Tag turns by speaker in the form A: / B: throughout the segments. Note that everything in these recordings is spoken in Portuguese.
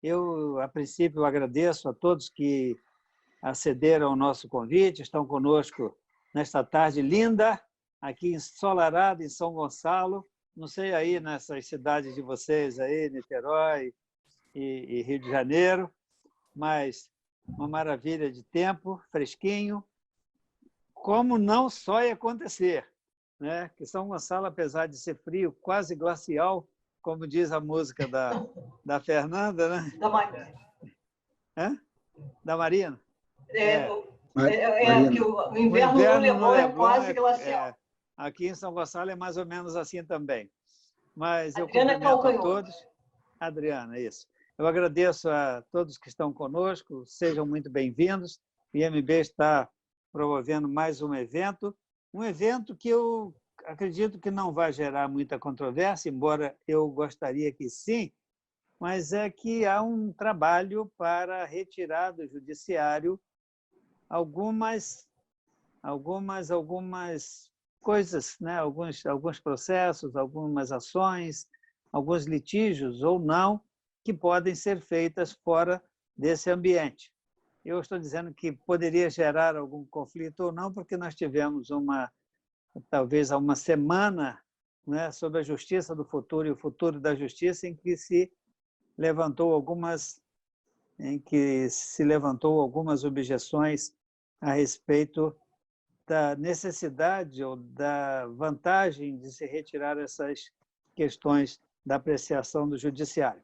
A: Eu, a princípio, agradeço a todos que acederam ao nosso convite, estão conosco nesta tarde linda, aqui ensolarada em São Gonçalo. Não sei aí nessas cidades de vocês, aí, Niterói e Rio de Janeiro, mas uma maravilha de tempo, fresquinho. Como não só ia acontecer, né? Que São Gonçalo, apesar de ser frio, quase glacial, como diz a música da Fernanda, né?
B: Da Marina.
A: Da Marina?
B: Que o inverno no Leblon é quase glacial.
A: Aqui em São Gonçalo é mais ou menos assim também. Mas eu
B: Adriana
A: cumprimento a todos. Adriana, isso. Eu agradeço a todos que estão conosco, sejam muito bem-vindos. O IMB está promovendo mais um evento que eu acredito que não vai gerar muita controvérsia, embora eu gostaria que sim, mas é que há um trabalho para retirar do judiciário algumas coisas, né? alguns processos, algumas ações, alguns litígios ou não, que podem ser feitas fora desse ambiente. Eu estou dizendo que poderia gerar algum conflito ou não, porque nós tivemos talvez há uma semana, né, sobre a justiça do futuro e o futuro da justiça, em que se levantou algumas objeções a respeito da necessidade ou da vantagem de se retirar essas questões da apreciação do judiciário.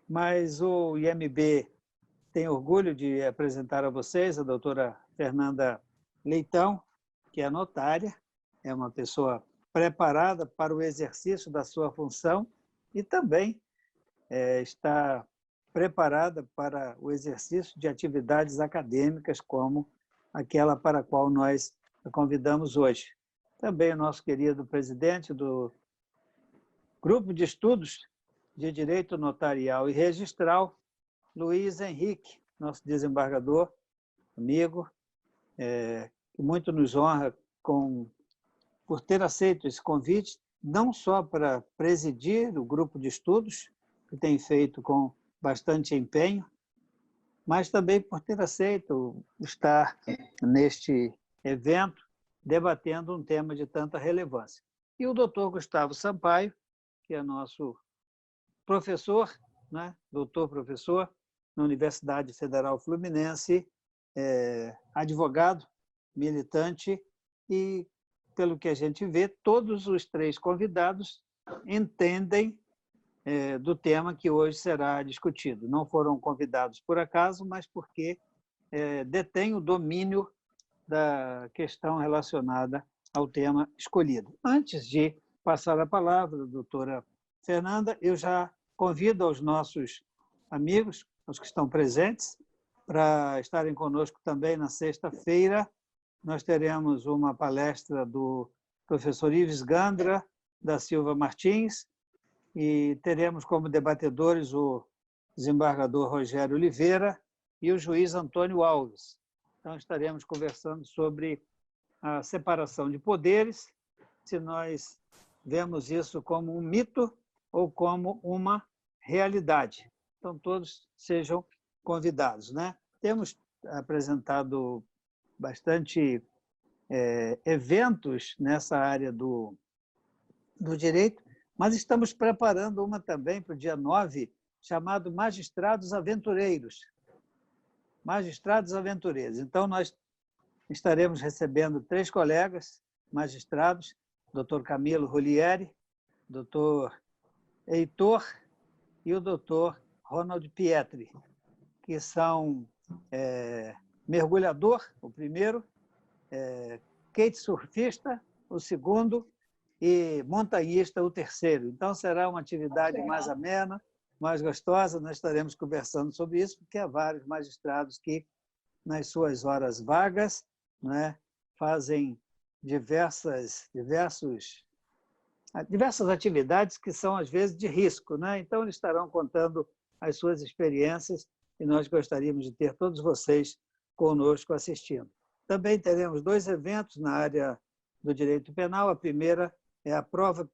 A: Mas o IMB tem orgulho de apresentar a vocês a doutora Fernanda Leitão, que é notária, é uma pessoa preparada para o exercício da sua função e também está preparada para o exercício de atividades acadêmicas como aquela para a qual nós a convidamos hoje. Também o nosso querido presidente do Grupo de Estudos de Direito Notarial e Registral, Luiz Henrique, nosso desembargador, amigo, que muito nos honra por ter aceito esse convite, não só para presidir o grupo de estudos, que tem feito com bastante empenho, mas também por ter aceito estar neste evento, debatendo um tema de tanta relevância. E o doutor Gustavo Sampaio, que é nosso professor, né? Doutor professor, na Universidade Federal Fluminense, advogado, militante, e, pelo que a gente vê, todos os três convidados entendem do tema que hoje será discutido. Não foram convidados por acaso, mas porque detêm o domínio da questão relacionada ao tema escolhido. Antes de passar a palavra à doutora Fernanda, eu já convido aos nossos amigos, os que estão presentes, para estarem conosco também na sexta-feira. Nós teremos uma palestra do professor Ives Gandra da Silva Martins e teremos como debatedores o desembargador Rogério Oliveira e o juiz Antônio Alves. Então, estaremos conversando sobre a separação de poderes, se nós vemos isso como um mito ou como uma realidade. Então, todos sejam convidados, né? Temos apresentado bastante eventos nessa área do direito, mas estamos preparando uma também para o dia 9, chamado Magistrados Aventureiros. Magistrados Aventureiros. Então, nós estaremos recebendo 3 colegas magistrados, doutor Camilo Rolieri, doutor Heitor e o doutor Ronald Pietri, que são mergulhador, o primeiro, kitesurfista, o segundo, e montanhista, o terceiro. Então, será uma atividade mais amena, mais gostosa. Nós estaremos conversando sobre isso, porque há vários magistrados que, nas suas horas vagas, né, fazem diversas atividades que são, às vezes, de risco, né? Então, eles estarão contando as suas experiências e nós gostaríamos de ter todos vocês conosco assistindo. Também teremos 2 eventos na área do direito penal. A primeira é a prova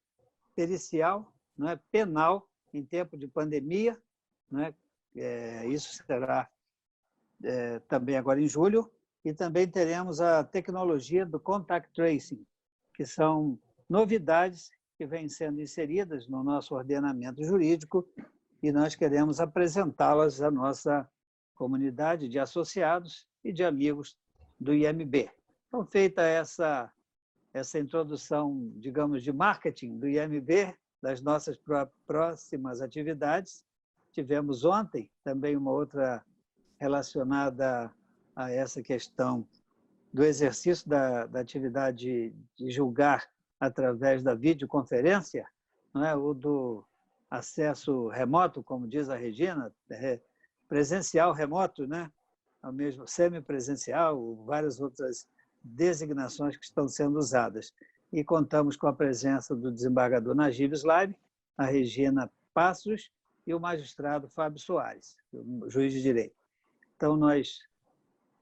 A: pericial, não é, penal, em tempo de pandemia, não é, Isso será também agora em julho. E também teremos a tecnologia do Contact Tracing, que são novidades que vêm sendo inseridas no nosso ordenamento jurídico e nós queremos apresentá-las à nossa comunidade de associados e de amigos do IMB. Então, feita essa introdução, digamos, de marketing do IMB, das nossas próximas atividades, tivemos ontem também uma outra relacionada a essa questão do exercício da atividade de julgar através da videoconferência, não é? O do acesso remoto, como diz a Regina, presencial remoto, né? Ao mesmo semipresencial, várias outras designações que estão sendo usadas. E contamos com a presença do desembargador Najib Slaib, a Regina Passos e o magistrado Fábio Soares, o juiz de direito. Então, nós,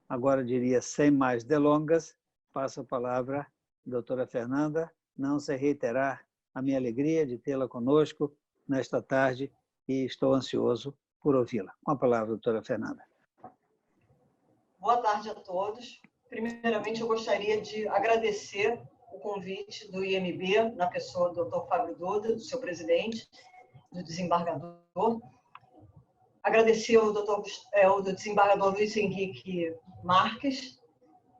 A: agora diria, sem mais delongas, passo a palavra à doutora Fernanda, não sei reiterar a minha alegria de tê-la conosco nesta tarde e estou ansioso por ouvi-la. Com a palavra, doutora Fernanda.
B: Boa tarde a todos. Primeiramente, eu gostaria de agradecer o convite do IMB, na pessoa do Dr. Fábio Duda, do seu presidente, do desembargador. Agradecer ao desembargador Luiz Henrique Marques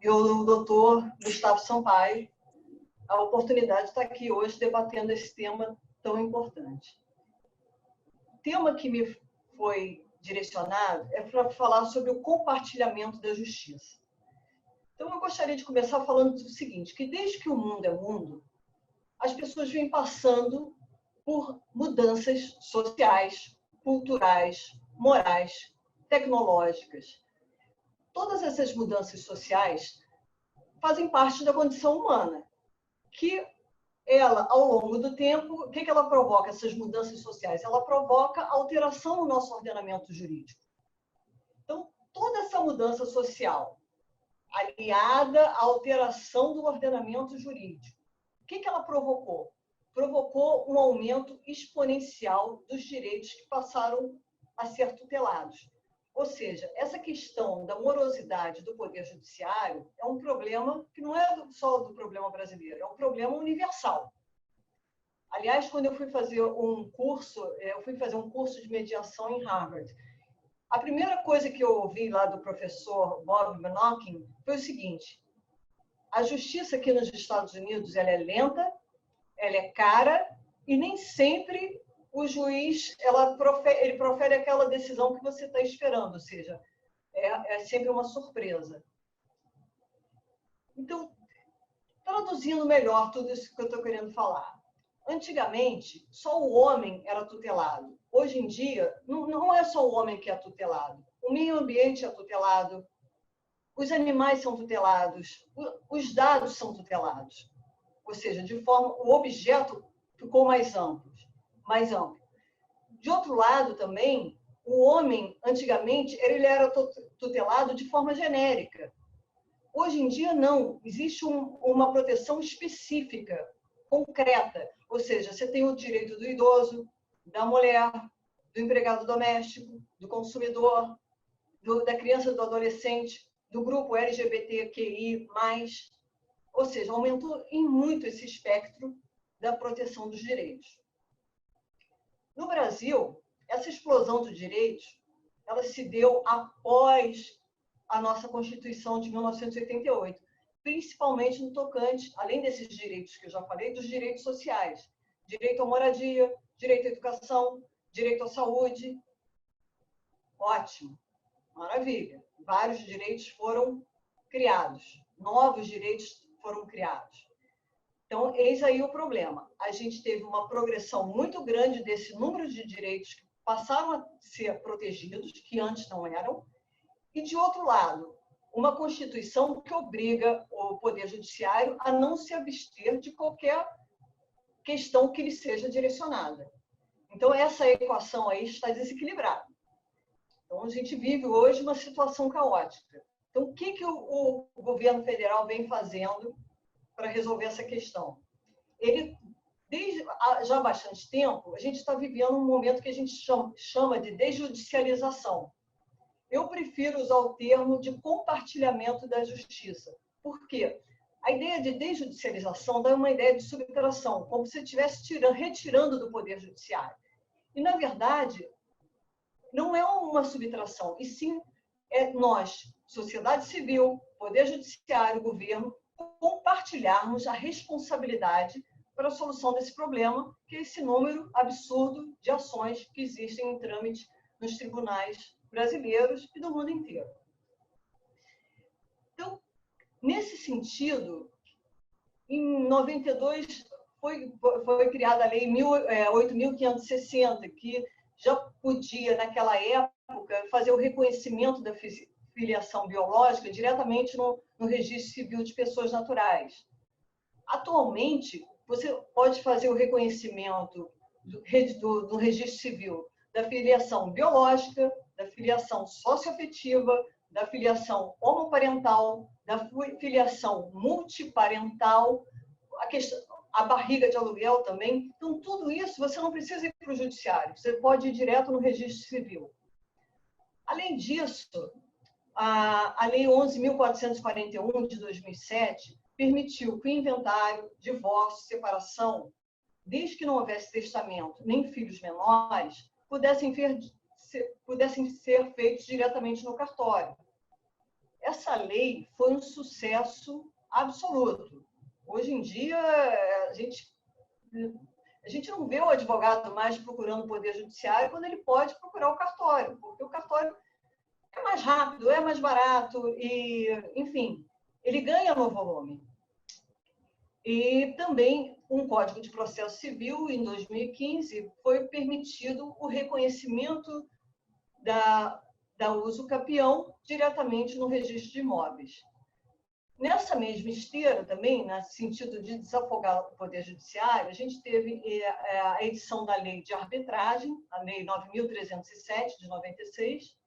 B: e ao doutor Gustavo Sampaio a oportunidade de estar aqui hoje debatendo esse tema tão importante. O tema que me foi direcionado é para falar sobre o compartilhamento da justiça. Então, eu gostaria de começar falando do seguinte, que desde que o mundo é mundo, as pessoas vêm passando por mudanças sociais, culturais, morais, tecnológicas. Todas essas mudanças sociais fazem parte da condição humana, que ela, ao longo do tempo, o que ela provoca, essas mudanças sociais? Ela provoca alteração no nosso ordenamento jurídico. Então, toda essa mudança social, aliada à alteração do ordenamento jurídico, o que ela provocou? Provocou um aumento exponencial dos direitos que passaram a ser tutelados. Ou seja, essa questão da morosidade do Poder Judiciário é um problema que não é só do problema brasileiro, é um problema universal. Aliás, quando eu fui fazer um curso de mediação em Harvard, a primeira coisa que eu ouvi lá do professor Bob Mnocking foi o seguinte: a justiça aqui nos Estados Unidos ela é lenta, ela é cara e nem sempre o juiz ele profere aquela decisão que você está esperando, ou seja, é sempre uma surpresa. Então, traduzindo melhor tudo isso que eu estou querendo falar. Antigamente, só o homem era tutelado. Hoje em dia, não é só o homem que é tutelado. O meio ambiente é tutelado, os animais são tutelados, os dados são tutelados. Ou seja, o objeto ficou mais amplo. De outro lado, também, o homem, antigamente, ele era tutelado de forma genérica. Hoje em dia, não. Existe uma proteção específica, concreta. Ou seja, você tem o direito do idoso, da mulher, do empregado doméstico, do consumidor, da criança e do adolescente, do grupo LGBTQI+. Ou seja, aumentou em muito esse espectro da proteção dos direitos. No Brasil, essa explosão dos direitos, ela se deu após a nossa Constituição de 1988, principalmente no tocante, além desses direitos que eu já falei, dos direitos sociais. Direito à moradia, direito à educação, direito à saúde. Ótimo, maravilha. Vários direitos foram criados, novos direitos foram criados. Então, eis aí o problema. A gente teve uma progressão muito grande desse número de direitos que passaram a ser protegidos, que antes não eram, e, de outro lado, uma Constituição que obriga o Poder Judiciário a não se abster de qualquer questão que lhe seja direcionada. Então, essa equação aí está desequilibrada. Então, a gente vive hoje uma situação caótica. Então, o que o governo federal vem fazendo para resolver essa questão? Ele desde já há bastante tempo, a gente está vivendo um momento que a gente chama de desjudicialização. Eu prefiro usar o termo de compartilhamento da justiça. Por quê? A ideia de desjudicialização dá uma ideia de subtração, como se estivesse retirando do Poder Judiciário. E, na verdade, não é uma subtração, e sim nós, sociedade civil, Poder Judiciário, governo, compartilharmos a responsabilidade para a solução desse problema, que é esse número absurdo de ações que existem em trâmite nos tribunais brasileiros e do mundo inteiro. Então, nesse sentido, em 92 foi criada a Lei 8.560, que já podia, naquela época, fazer o reconhecimento da filiação biológica diretamente no registro civil de pessoas naturais. Atualmente, você pode fazer o reconhecimento do registro civil da filiação biológica, da filiação socioafetiva, da filiação homoparental, da filiação multiparental, a barriga de aluguel também. Então, tudo isso você não precisa ir para o judiciário, você pode ir direto no registro civil. Além disso, a Lei 11.441, de 2007, permitiu que o inventário, divórcio, separação, desde que não houvesse testamento nem filhos menores, pudessem ser feitos diretamente no cartório. Essa lei foi um sucesso absoluto. Hoje em dia, a gente não vê o advogado mais procurando o Poder Judiciário quando ele pode procurar o cartório, porque o cartório é mais rápido, é mais barato e, enfim, ele ganha no volume. E também um Código de Processo Civil, em 2015, foi permitido o reconhecimento da uso capião diretamente no registro de imóveis. Nessa mesma esteira também, no sentido de desafogar o Poder Judiciário, a gente teve a edição da Lei de Arbitragem, a Lei 9.307, de 96,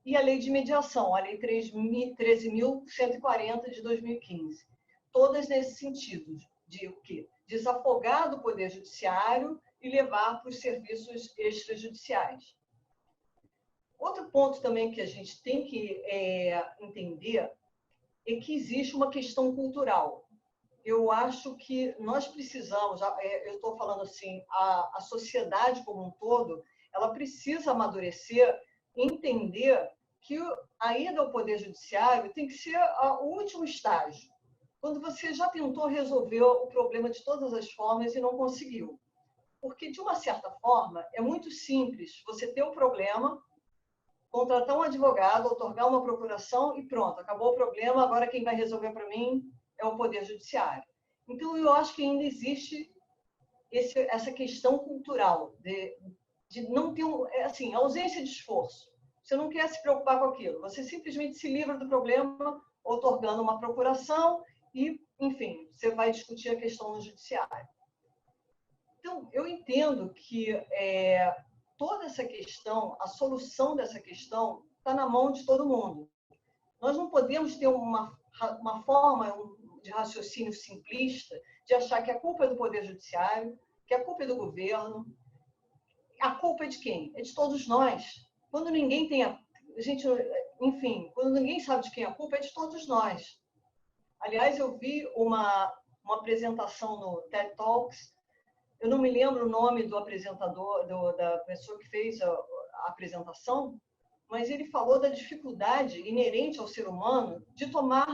B: e a Lei de Mediação, a Lei 13.140, de 2015. Todas nesse sentido, de o quê? Desafogar do Poder Judiciário e levar para os serviços extrajudiciais. Outro ponto também que a gente tem que entender é que existe uma questão cultural. Eu acho que nós precisamos, eu estou falando assim, a sociedade como um todo, ela precisa amadurecer e entender que a ida ao Poder Judiciário tem que ser o último estágio. Quando você já tentou resolver o problema de todas as formas e não conseguiu. Porque, de uma certa forma, é muito simples você ter um problema, contratar um advogado, otorgar uma procuração e pronto, acabou o problema, agora quem vai resolver para mim é o Poder Judiciário. Então, eu acho que ainda existe essa questão cultural de não ter, assim, ausência de esforço. Você não quer se preocupar com aquilo, você simplesmente se livra do problema otorgando uma procuração e, enfim, você vai discutir a questão no judiciário. Então, eu entendo que toda essa questão, a solução dessa questão, está na mão de todo mundo. Nós não podemos ter uma forma de raciocínio simplista de achar que a culpa é do Poder Judiciário, que a culpa é do governo. A culpa é de quem? É de todos nós. Quando ninguém tem quando ninguém sabe de quem é a culpa, é de todos nós. Aliás, eu vi uma apresentação no TED Talks. Eu não me lembro o nome do apresentador, da pessoa que fez a apresentação, mas ele falou da dificuldade inerente ao ser humano de tomar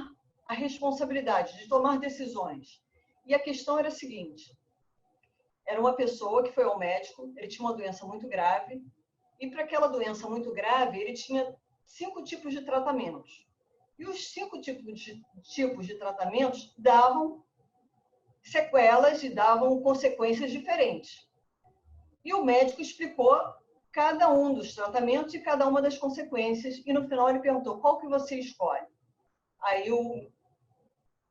B: a responsabilidade, de tomar decisões. E a questão era a seguinte: era uma pessoa que foi ao médico, ele tinha uma doença muito grave, e para aquela doença muito grave, ele tinha 5 tipos de tratamentos. E os 5 tipos de tratamentos davam sequelas e davam consequências diferentes. E o médico explicou cada um dos tratamentos e cada uma das consequências, e no final ele perguntou: qual que você escolhe? Aí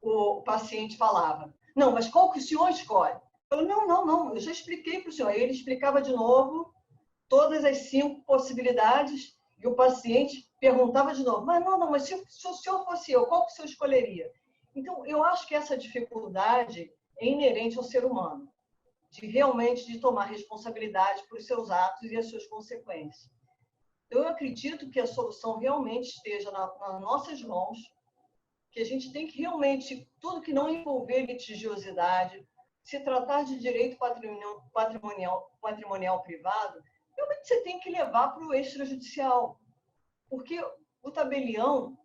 B: o paciente falava: não, mas qual que o senhor escolhe? Eu falei: não, eu já expliquei para o senhor. Aí ele explicava de novo todas as 5 possibilidades, e o paciente perguntava de novo: mas se o senhor fosse eu, qual que o senhor escolheria? Então, eu acho que essa dificuldade é inerente ao ser humano. realmente de tomar responsabilidade por seus atos e as suas consequências. Eu acredito que a solução realmente esteja nas nossas mãos, que a gente tem que realmente, tudo que não envolver litigiosidade, se tratar de direito patrimonial privado, realmente você tem que levar para o extrajudicial. Porque o tabelião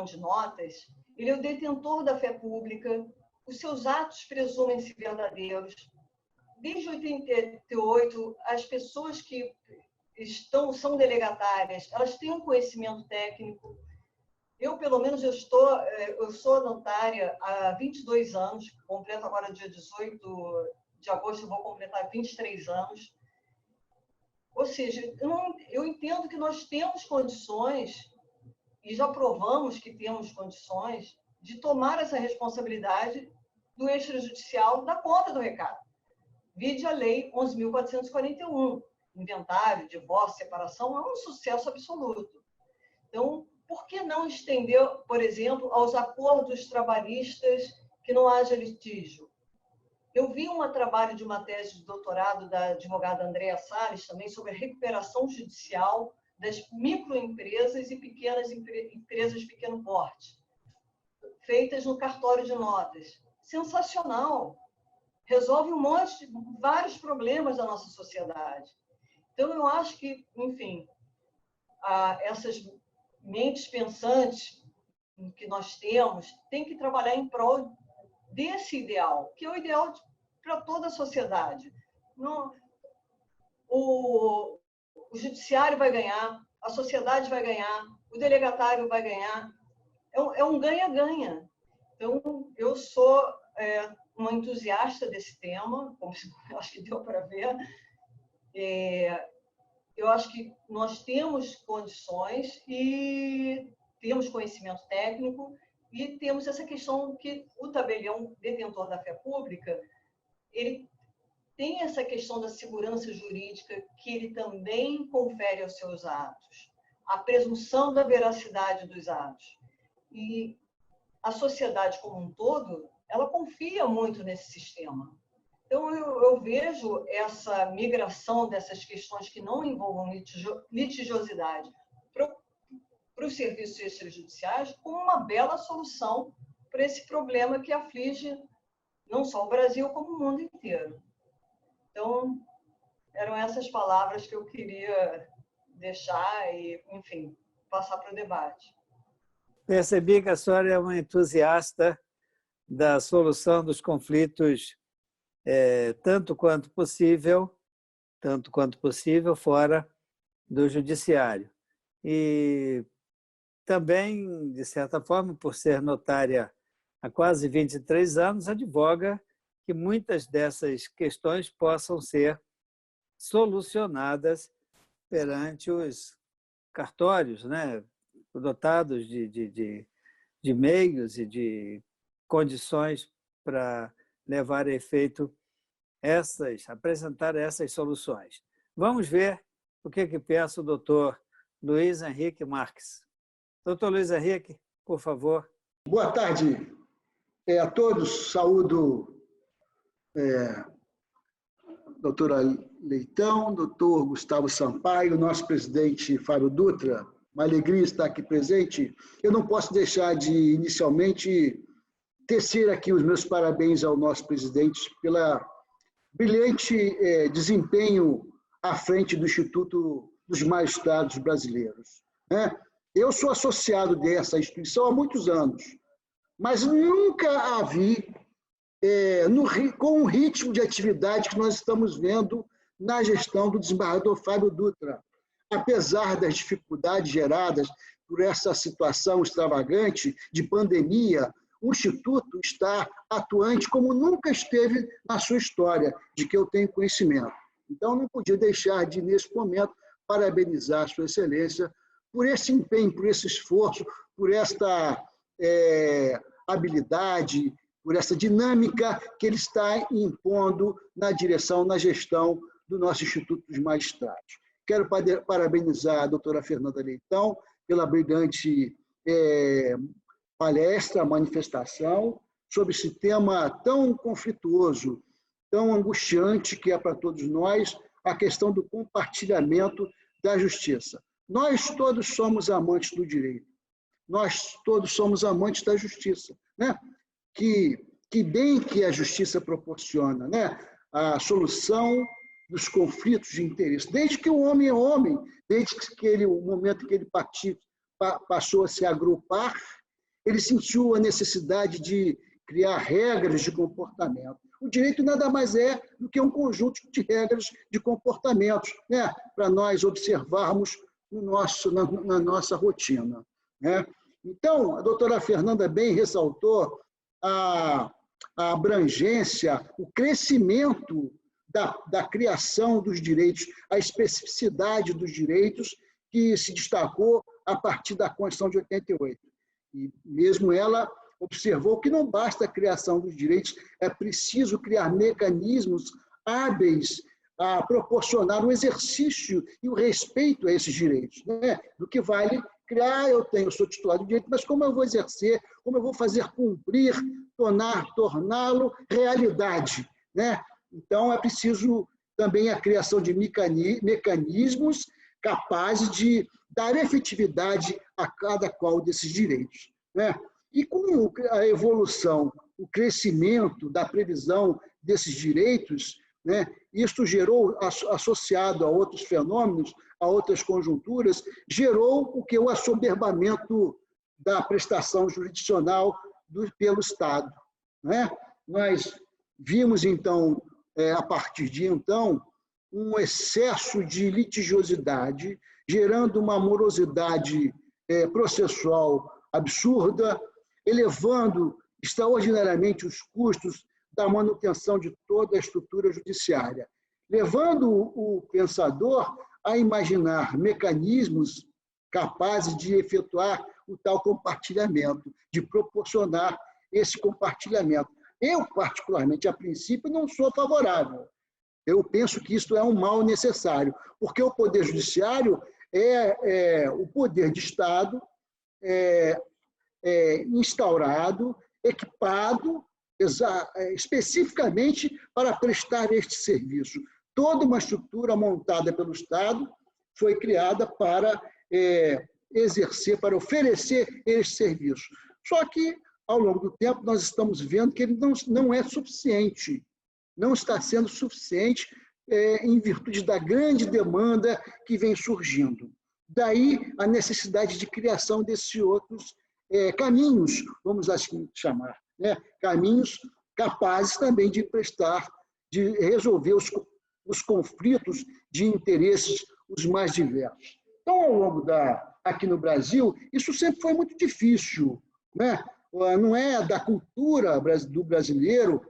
B: de notas, ele é o detentor da fé pública, os seus atos presumem-se verdadeiros. Desde 88, as pessoas que são delegatárias, elas têm um conhecimento técnico. Eu, pelo menos, eu sou notária há 22 anos, completo agora dia 18 de agosto, eu vou completar 23 anos. Ou seja, eu entendo que nós temos condições, e já provamos que temos condições, de tomar essa responsabilidade do extrajudicial da conta do recado. Vide a Lei 11.441. Inventário, divórcio, separação, é um sucesso absoluto. Então, por que não estender, por exemplo, aos acordos trabalhistas que não haja litígio? Eu vi um trabalho de uma tese de doutorado da advogada Andréa Salles, também sobre a recuperação judicial das microempresas e pequenas empresas de pequeno porte, feitas no cartório de notas. Sensacional! Resolve vários problemas da nossa sociedade. Então, eu acho que, enfim, essas mentes pensantes que nós temos têm que trabalhar em prol desse ideal, que é o ideal para toda a sociedade. O judiciário vai ganhar, a sociedade vai ganhar, o delegatário vai ganhar. É um ganha-ganha. Então, eu sou uma entusiasta desse tema, como acho que deu para ver. Eu acho que nós temos condições e temos conhecimento técnico e temos essa questão que o tabelião detentor da fé pública, ele tem essa questão da segurança jurídica que ele também confere aos seus atos, a presunção da veracidade dos atos. E a sociedade como um todo, ela confia muito nesse sistema. Então, eu vejo essa migração dessas questões que não envolvam litigiosidade para os serviços extrajudiciais como uma bela solução para esse problema que aflige não só o Brasil, como o mundo inteiro. Então, eram essas palavras que eu queria deixar e, enfim, passar para o debate.
A: Percebi que a senhora é uma entusiasta da solução dos conflitos tanto quanto possível fora do judiciário. E também, de certa forma, por ser notária há quase 23 anos, advoga que muitas dessas questões possam ser solucionadas perante os cartórios, né? Dotados de meios e de condições para levar a efeito apresentar essas soluções. Vamos ver o que pensa o doutor Luiz Henrique Marques. Doutor Luiz Henrique, por favor.
C: Boa tarde a todos. Saúdo doutora Leitão, doutor Gustavo Sampaio, nosso presidente Fábio Dutra. Uma alegria estar aqui presente. Eu não posso deixar de, inicialmente, tecer aqui os meus parabéns ao nosso presidente pela brilhante desempenho à frente do Instituto dos Magistrados Brasileiros. Eu sou associado dessa instituição há muitos anos, mas nunca a vi com o ritmo de atividade que nós estamos vendo na gestão do desembargador Fábio Dutra. Apesar das dificuldades geradas por essa situação extravagante de pandemia, o Instituto está atuante como nunca esteve na sua história, de que eu tenho conhecimento. Então, não podia deixar de, nesse momento, parabenizar a Sua Excelência por esse empenho, por esse esforço, por esta habilidade, por essa dinâmica que ele está impondo na direção, na gestão do nosso Instituto dos Magistrados. Quero parabenizar a doutora Fernanda Leitão pela brilhante palestra, manifestação, sobre esse tema tão conflituoso tão angustiante que é para todos nós a questão do compartilhamento da justiça. Nós todos somos amantes do direito, nós todos somos amantes da justiça, né? Que bem que a justiça proporciona, né? A solução dos conflitos de interesse, desde que o homem é homem, desde que o momento que ele passou a se agrupar, ele sentiu a necessidade de criar regras de comportamento. O direito nada mais é do que um conjunto de regras de comportamentos, né? Para nós observarmos na nossa rotina, né? Então, a doutora Fernanda bem ressaltou a abrangência, o crescimento da criação dos direitos, a especificidade dos direitos que se destacou a partir da Constituição de 88. E mesmo ela observou que não basta a criação dos direitos, é preciso criar mecanismos hábeis a proporcionar o exercício e o respeito a esses direitos, né? Do que vale criar, eu sou titular do direito, mas como eu vou exercer, como eu vou fazer cumprir, torná-lo realidade, né? Então, é preciso também a criação de mecanismos capazes de dar efetividade a cada qual desses direitos, né? E com a evolução, o crescimento da previsão desses direitos, né, isto gerou, associado a outros fenômenos, a outras conjunturas, gerou o que é o assoberbamento da prestação jurisdicional pelo Estado, né? Nós vimos, então, a partir de então, um excesso de litigiosidade, gerando uma morosidade processual absurda, elevando extraordinariamente os custos da manutenção de toda a estrutura judiciária, levando o pensador a imaginar mecanismos capazes de efetuar o tal compartilhamento, de proporcionar esse compartilhamento. Eu, particularmente, a princípio, não sou favorável. Eu penso que isso é um mal necessário, porque o Poder Judiciário é o poder de Estado instaurado, equipado especificamente para prestar este serviço. Toda uma estrutura montada pelo Estado foi criada para exercer, para oferecer este serviço. Só que, ao longo do tempo, nós estamos vendo que ele não é suficiente, não está sendo suficiente em virtude da grande demanda que vem surgindo. Daí a necessidade de criação desses outros caminhos, vamos assim chamar, né? Caminhos capazes também de resolver os conflitos de interesses os mais diversos. Então, ao longo aqui no Brasil, isso sempre foi muito difícil, né? Não é da cultura do brasileiro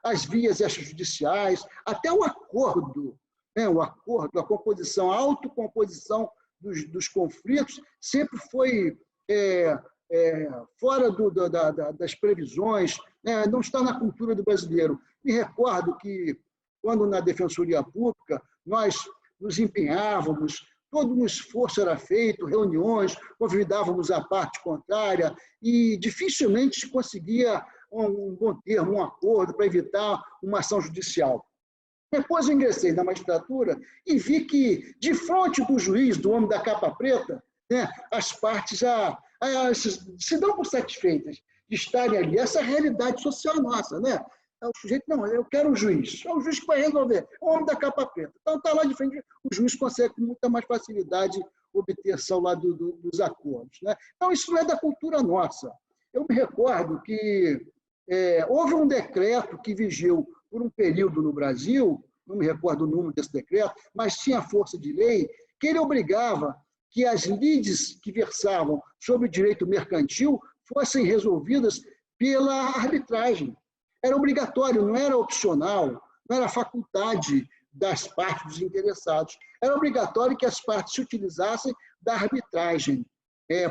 C: as vias extrajudiciais, até o acordo, né? O acordo, a composição, a autocomposição dos conflitos sempre foi fora das previsões, né? Não está na cultura do brasileiro. Me recordo que, quando na Defensoria Pública, nós nos empenhávamos, todo um esforço era feito, reuniões, convidávamos a parte contrária e dificilmente se conseguia um bom termo, um acordo para evitar uma ação judicial. Depois eu ingressei na magistratura e vi que, de frente do juiz, do homem da capa preta, né, as partes já se dão por satisfeitas de estarem ali. Essa é a realidade social nossa, né? O sujeito, não, eu quero um juiz. É o juiz que vai resolver. É o homem da capa preta. Então, está lá de frente, o juiz consegue com muita mais facilidade obtenção lá dos acordos, né? Então, isso não é da cultura nossa. Eu me recordo que houve um decreto que vigiu por um período no Brasil, não me recordo o número desse decreto, mas tinha força de lei, que ele obrigava que as lides que versavam sobre o direito mercantil fossem resolvidas pela arbitragem. Era obrigatório, não era opcional, não era faculdade das partes dos interessados. Era obrigatório que as partes se utilizassem da arbitragem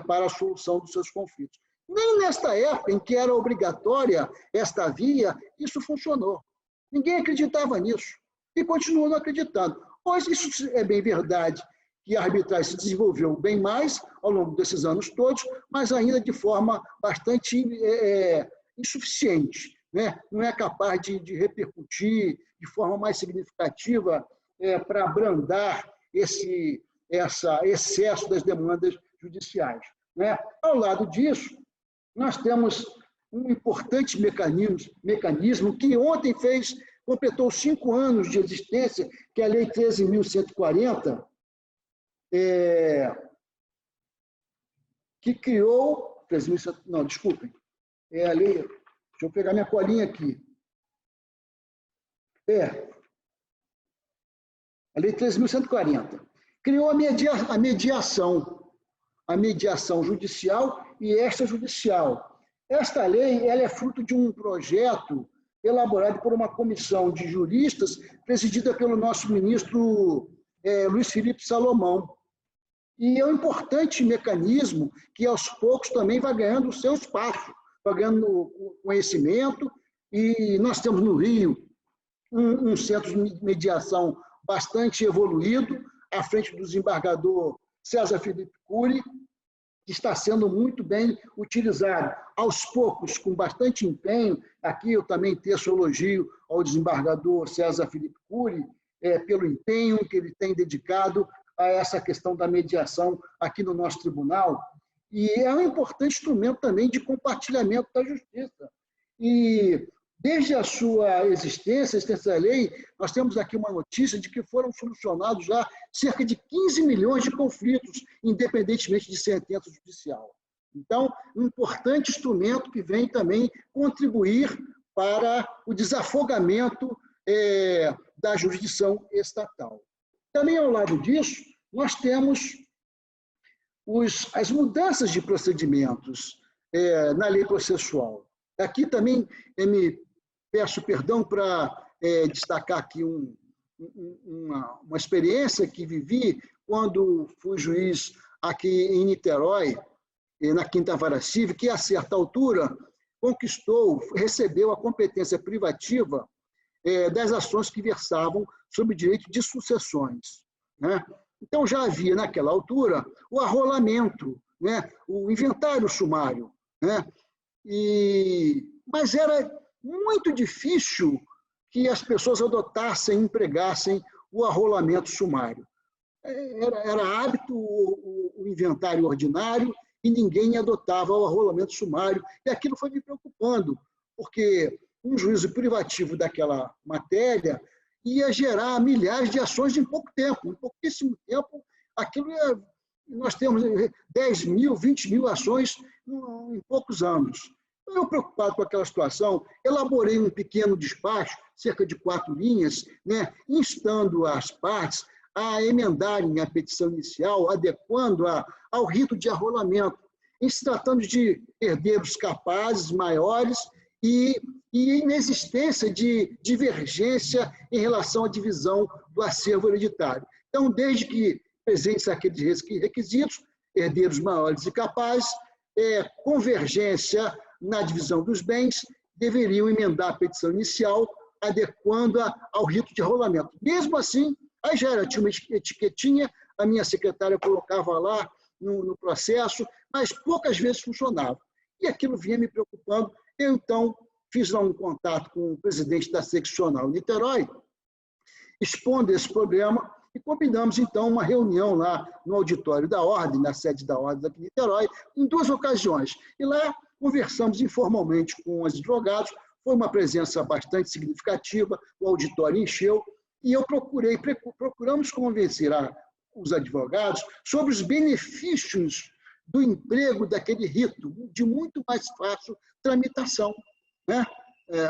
C: para a solução dos seus conflitos. Nem nesta época em que era obrigatória esta via, isso funcionou. Ninguém acreditava nisso e continua não acreditando. Pois isso é bem verdade, que a arbitragem se desenvolveu bem mais ao longo desses anos todos, mas ainda de forma bastante insuficiente, né, não é capaz de repercutir de forma mais significativa para abrandar esse excesso das demandas judiciais, né? Ao lado disso, nós temos um importante mecanismo que ontem completou 5 anos de existência, que é a Lei 13.140, que criou... Não, desculpem. É a lei... Deixa eu pegar minha colinha aqui. A Lei 13.140. Criou a mediação judicial e extrajudicial. Esta lei ela é fruto de um projeto elaborado por uma comissão de juristas presidida pelo nosso ministro Luiz Felipe Salomão. E é um importante mecanismo que, aos poucos, também vai ganhando o seu espaço, vai ganhando conhecimento. E nós temos no Rio um centro de mediação bastante evoluído, à frente do desembargador César Felipe Cury, que está sendo muito bem utilizado. Aos poucos, com bastante empenho, aqui eu também teço elogio ao desembargador César Felipe Cury, pelo empenho que ele tem dedicado a essa questão da mediação aqui no nosso tribunal. E é um importante instrumento também de compartilhamento da justiça. E desde a sua existência da lei, nós temos aqui uma notícia de que foram solucionados já cerca de 15 milhões de conflitos, independentemente de sentença judicial. Então, um importante instrumento que vem também contribuir para o desafogamento da jurisdição estatal. Também, ao lado disso, nós temos as mudanças de procedimentos na lei processual. Aqui também me peço perdão para destacar aqui uma experiência que vivi quando fui juiz aqui em Niterói, na Quinta Vara Civil, que a certa altura recebeu a competência privativa das ações que versavam sobre o direito de sucessões, né? Então, já havia, naquela altura, o arrolamento, né? O inventário sumário, né? Mas era muito difícil que as pessoas adotassem, empregassem o arrolamento sumário. Era hábito o inventário ordinário e ninguém adotava o arrolamento sumário. E aquilo foi me preocupando, porque um juízo privativo daquela matéria ia gerar milhares de ações em pouco tempo. Em pouquíssimo tempo, nós temos 10 mil, 20 mil ações em poucos anos. Eu, preocupado com aquela situação, elaborei um pequeno despacho, cerca de 4 linhas, né, instando as partes a emendarem a petição inicial, adequando-a ao rito de arrolamento, em se tratando de herdeiros capazes, maiores e inexistência de divergência em relação à divisão do acervo hereditário. Então, desde que presentes aqueles requisitos, herdeiros maiores e capazes, convergência na divisão dos bens, deveriam emendar a petição inicial, adequando-a ao rito de arrolamento. Mesmo assim, aí já tinha uma etiquetinha, a minha secretária colocava lá no processo, mas poucas vezes funcionava. E aquilo vinha me preocupando. Eu, então, fiz lá um contato com o presidente da seccional Niterói, expondo esse problema, e combinamos, então, uma reunião lá no auditório da Ordem, na sede da Ordem aqui em Niterói, em 2 ocasiões. E lá conversamos informalmente com os advogados, foi uma presença bastante significativa, o auditório encheu, e eu procuramos convencer os advogados sobre os benefícios do emprego daquele rito, de muito mais fácil tramitação, né?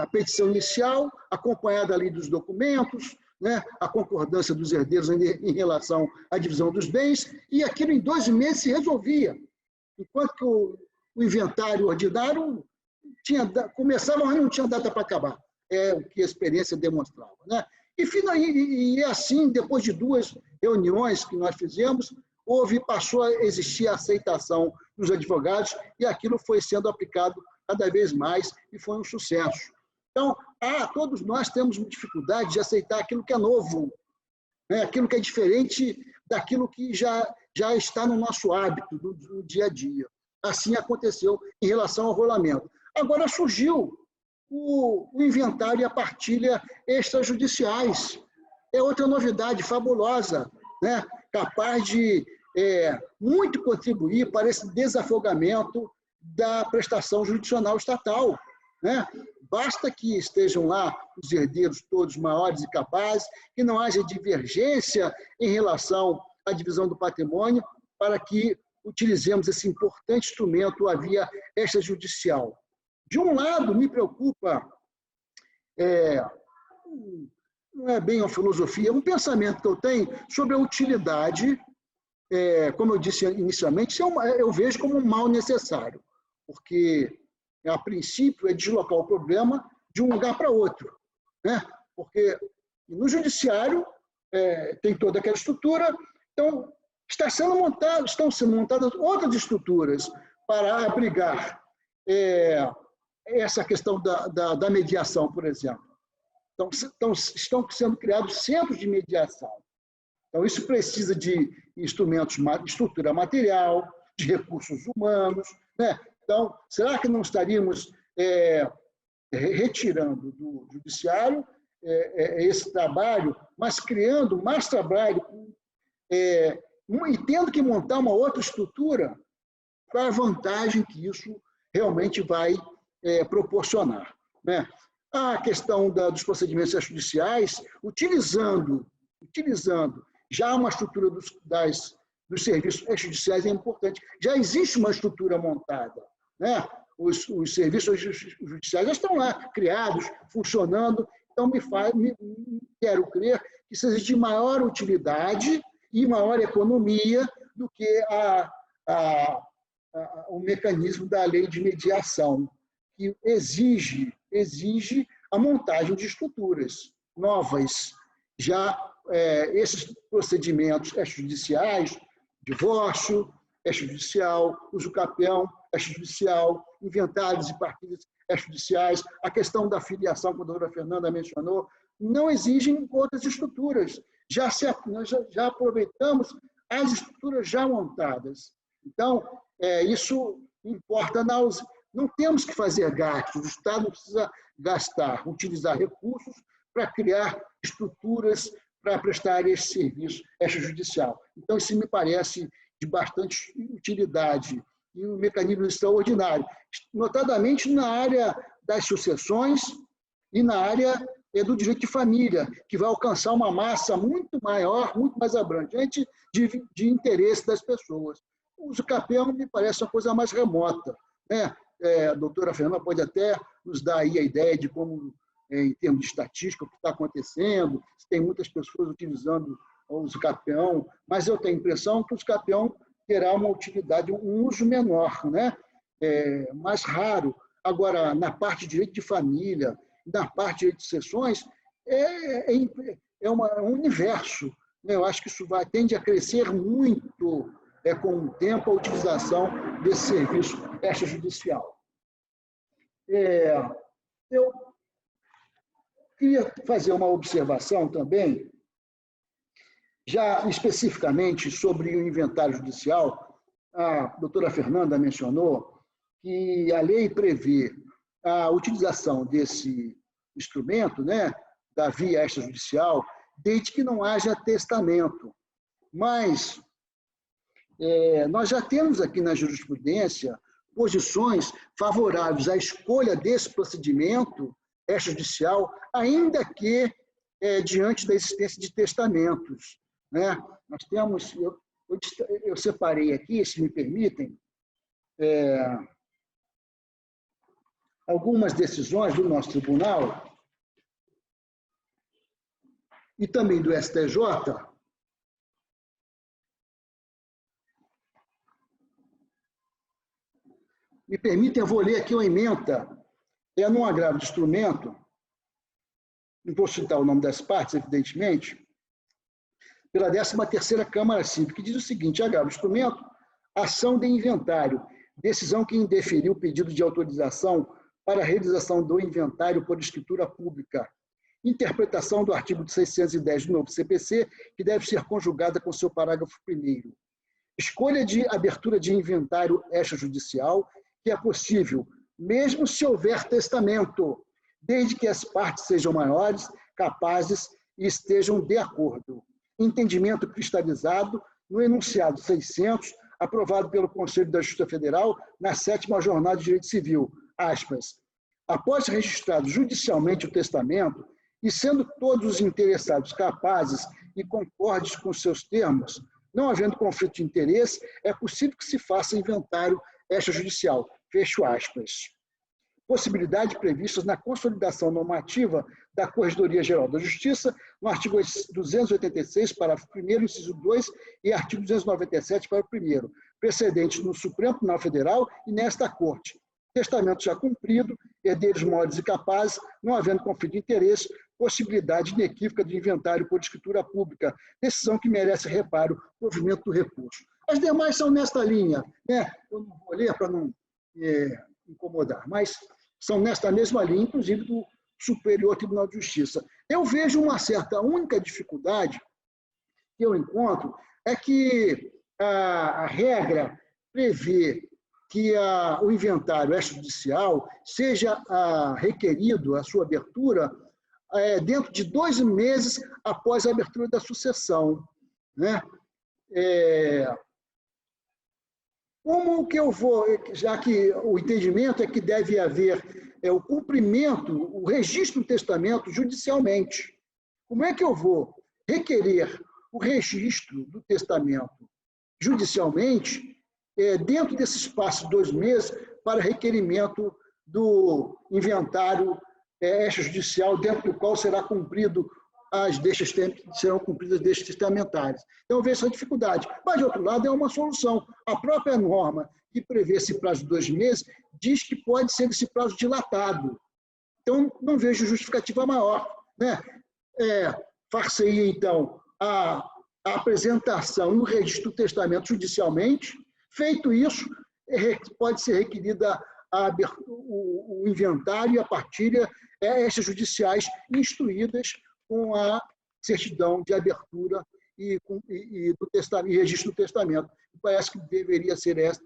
C: A petição inicial, acompanhada ali dos documentos, né? A concordância dos herdeiros em relação à divisão dos bens, e aquilo em 2 meses se resolvia. Enquanto que o inventário ordinário começava, mas não tinha data para acabar. É o que a experiência demonstrava, né? E assim, depois de 2 reuniões que nós fizemos, passou a existir a aceitação dos advogados e aquilo foi sendo aplicado cada vez mais e foi um sucesso. Então, todos nós temos dificuldade de aceitar aquilo que é novo, né? Aquilo que é diferente daquilo que já está no nosso hábito, no dia a dia. Assim aconteceu em relação ao rolamento. Agora surgiu o inventário e a partilha extrajudiciais. É outra novidade fabulosa, né? Capaz de muito contribuir para esse desafogamento da prestação jurisdicional estatal, né? Basta que estejam lá os herdeiros todos maiores e capazes, que não haja divergência em relação à divisão do patrimônio, para que utilizemos esse importante instrumento, a via extrajudicial. De um lado, me preocupa, não é bem uma filosofia, é um pensamento que eu tenho sobre a utilidade, como eu disse inicialmente, eu vejo como um mal necessário, porque, a princípio, é deslocar o problema de um lugar para outro, né? Porque no judiciário tem toda aquela estrutura, então estão sendo montadas outras estruturas para abrigar essa questão da mediação, por exemplo. Então, estão sendo criados centros de mediação. Então, isso precisa de instrumentos, estrutura material, de recursos humanos, né? Então, será que não estaríamos retirando do judiciário esse trabalho, mas criando mais trabalho e tendo que montar uma outra estrutura para a vantagem que isso realmente vai proporcionar, né? A questão dos procedimentos extrajudiciais, utilizando já uma estrutura dos serviços extrajudiciais é importante. Já existe uma estrutura montada, né? Os serviços judiciais já estão lá, criados, funcionando. Então, quero crer que seja de maior utilidade e maior economia do que o mecanismo da lei de mediação, que exige a montagem de estruturas novas. Já esses procedimentos extrajudiciais, divórcio extrajudicial, uso capião extrajudicial, inventários e partilhas extrajudiciais, a questão da filiação, que a doutora Fernanda mencionou, não exigem outras estruturas. Nós já aproveitamos as estruturas já montadas. Então, isso importa não temos que fazer gastos, o Estado não precisa utilizar recursos para criar estruturas para prestar esse serviço extrajudicial. Então, isso me parece de bastante utilidade e um mecanismo extraordinário, notadamente na área das sucessões e na área do direito de família, que vai alcançar uma massa muito maior, muito mais abrangente de interesse das pessoas. O uso capião me parece uma coisa mais remota, né? A doutora Fernanda pode até nos dar aí a ideia de como, em termos de estatística, o que está acontecendo, se tem muitas pessoas utilizando o uso capião, mas eu tenho a impressão que o uso capião terá uma utilidade, um uso menor, né? Mais raro. Agora, na parte de direito de família, na parte de direito de sucessões, um universo, né? Eu acho que isso tende a crescer muito com o tempo, a utilização desse serviço extrajudicial. Eu queria fazer uma observação também, já especificamente sobre o inventário judicial. A doutora Fernanda mencionou que a lei prevê a utilização desse instrumento, né, da via extrajudicial, desde que não haja testamento. Mas nós já temos aqui na jurisprudência posições favoráveis à escolha desse procedimento extrajudicial, ainda que diante da existência de testamentos, né? Nós temos, eu separei aqui, se me permitem, algumas decisões do nosso tribunal e também do STJ, me permitem, eu vou ler aqui uma ementa, num agravo de instrumento, não vou citar o nome das partes, evidentemente, pela 13ª Câmara Civil, que diz o seguinte: agravo de instrumento, ação de inventário, decisão que indeferiu o pedido de autorização para a realização do inventário por escritura pública, interpretação do artigo 610 do novo CPC, que deve ser conjugada com seu parágrafo 1º. Escolha de abertura de inventário extrajudicial, que é possível, mesmo se houver testamento, desde que as partes sejam maiores, capazes e estejam de acordo. Entendimento cristalizado no enunciado 600, aprovado pelo Conselho da Justiça Federal na 7ª Jornada de Direito Civil, aspas, após registrado judicialmente o testamento e sendo todos os interessados capazes e concordes com seus termos, não havendo conflito de interesse, é possível que se faça inventário extrajudicial. Fecho aspas. Possibilidades previstas na consolidação normativa da Corregedoria Geral da Justiça, no artigo 286, parágrafo 1º, inciso 2, e artigo 297, parágrafo 1º, precedentes no Supremo Tribunal Federal e nesta Corte. Testamento já cumprido, herdeiros maiores e capazes, não havendo conflito de interesse, possibilidade inequívoca de inventário por escritura pública, decisão que merece reparo, provimento do recurso. As demais são nesta linha, né? Eu não vou ler para não incomodar, mas são nesta mesma linha, inclusive do Superior Tribunal de Justiça. Eu vejo uma certa única dificuldade que eu encontro, é que a regra prevê que o inventário extrajudicial seja requerido, a sua abertura, dentro de 2 meses após a abertura da sucessão, né? Como que eu vou, já que o entendimento é que deve haver o cumprimento, o registro do testamento judicialmente, como é que eu vou requerer o registro do testamento judicialmente dentro desse espaço de 2 meses para requerimento do inventário extrajudicial, dentro do qual serão cumpridas as deixas testamentárias. Então, eu vejo essa dificuldade. Mas, de outro lado, é uma solução. A própria norma que prevê esse prazo de 2 meses diz que pode ser esse prazo dilatado. Então, não vejo justificativa maior, né? Far-se-ia, então, a apresentação no registro do testamento judicialmente. Feito isso, pode ser requerida o inventário e a partilha extrajudiciais instruídas com a certidão de abertura e registro do testamento. Parece que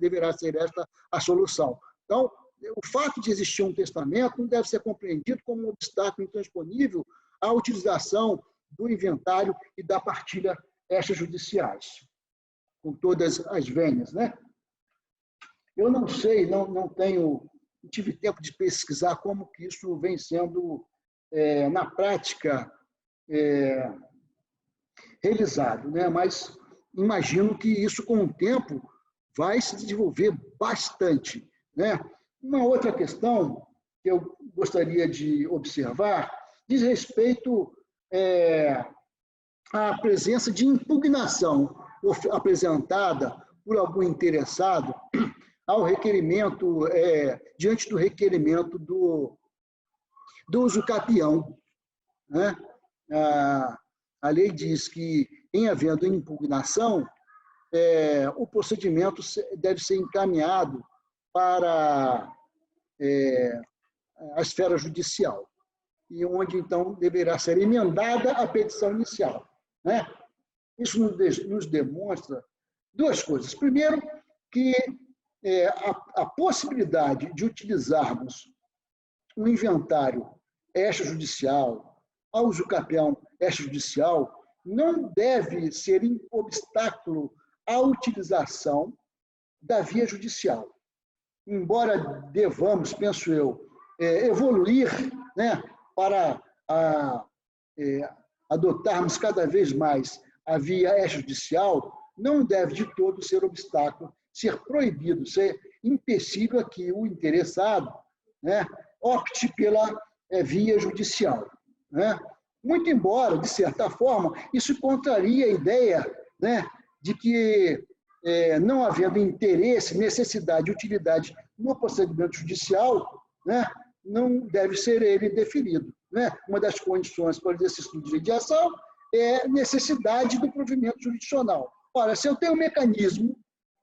C: deverá ser esta a solução. Então, o fato de existir um testamento não deve ser compreendido como um obstáculo intransponível à utilização do inventário e da partilha extrajudiciais, com todas as vênias, né? Eu não sei, não tive tempo de pesquisar como que isso vem sendo, na prática, realizado, né? Mas imagino que isso, com o tempo, vai se desenvolver bastante, né? Uma outra questão que eu gostaria de observar diz respeito à presença de impugnação apresentada por algum interessado ao requerimento, diante do requerimento do usucapião, né? A lei diz que, em havendo impugnação, o procedimento deve ser encaminhado para a esfera judicial, e onde, então, deverá ser emendada a petição inicial, né? Isso nos demonstra 2 coisas. Primeiro, que a possibilidade de utilizarmos um inventário extrajudicial, ao usucapião extrajudicial, não deve ser obstáculo à utilização da via judicial. Embora devamos, penso eu, evoluir, né, para adotarmos cada vez mais a via extrajudicial, não deve de todo ser obstáculo, ser proibido, ser empecilho a que o interessado, né, opte pela via judicial, né? Muito embora, de certa forma, isso contraria a ideia, né, de que, não havendo interesse, necessidade e utilidade no procedimento judicial, né, não deve ser ele deferido, né? Uma das condições para o exercício do direito de ação é a necessidade do provimento jurisdicional. Ora, se eu tenho um mecanismo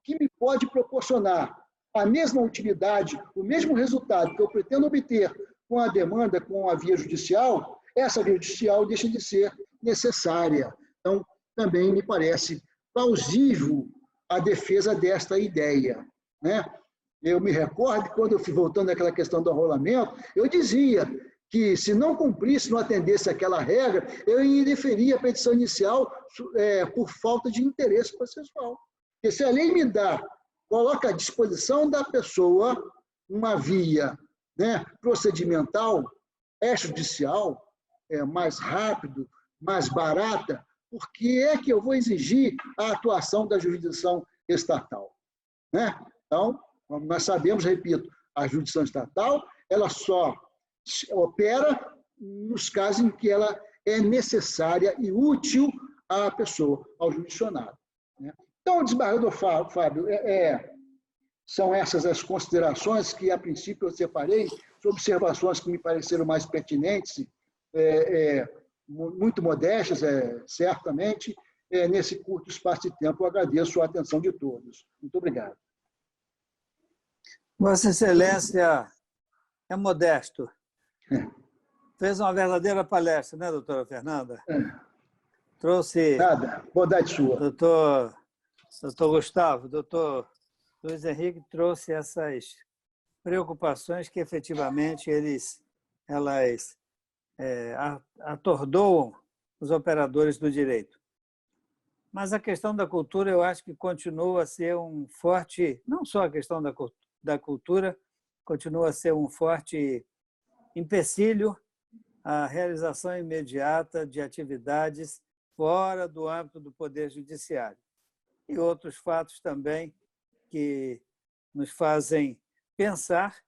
C: que me pode proporcionar a mesma utilidade, o mesmo resultado que eu pretendo obter com a demanda, com a via judicial, essa via judicial deixa de ser necessária. Então, também me parece plausível a defesa desta ideia, né? Eu me recordo, quando eu fui voltando àquela questão do arrolamento, eu dizia que, se não cumprisse, não atendesse aquela regra, eu indeferia a petição inicial por falta de interesse processual. Porque se a lei me coloca à disposição da pessoa uma via, né, procedimental, extrajudicial, mais rápido, mais barata, por que é que eu vou exigir a atuação da jurisdição estatal? Né? Então, nós sabemos, repito, a jurisdição estatal ela só opera nos casos em que ela é necessária e útil à pessoa, ao jurisdicionado. Né? Então, desembargador Fábio, são essas as considerações que, a princípio, eu separei, observações que me pareceram mais pertinentes, muito modestas, certamente, nesse curto espaço de tempo. Eu agradeço a atenção de todos. Muito obrigado.
A: Vossa Excelência é modesto. Fez uma verdadeira palestra, né, doutora Fernanda? Trouxe...
C: Nada, bondade sua.
A: Doutor Gustavo, doutor Luiz Henrique trouxe essas preocupações que, efetivamente, elas atordoam os operadores do direito. Mas a questão da cultura, eu acho que continua a ser um forte... Não só a questão da cultura, continua a ser um forte empecilho à realização imediata de atividades fora do âmbito do Poder Judiciário. E outros fatos também que nos fazem pensar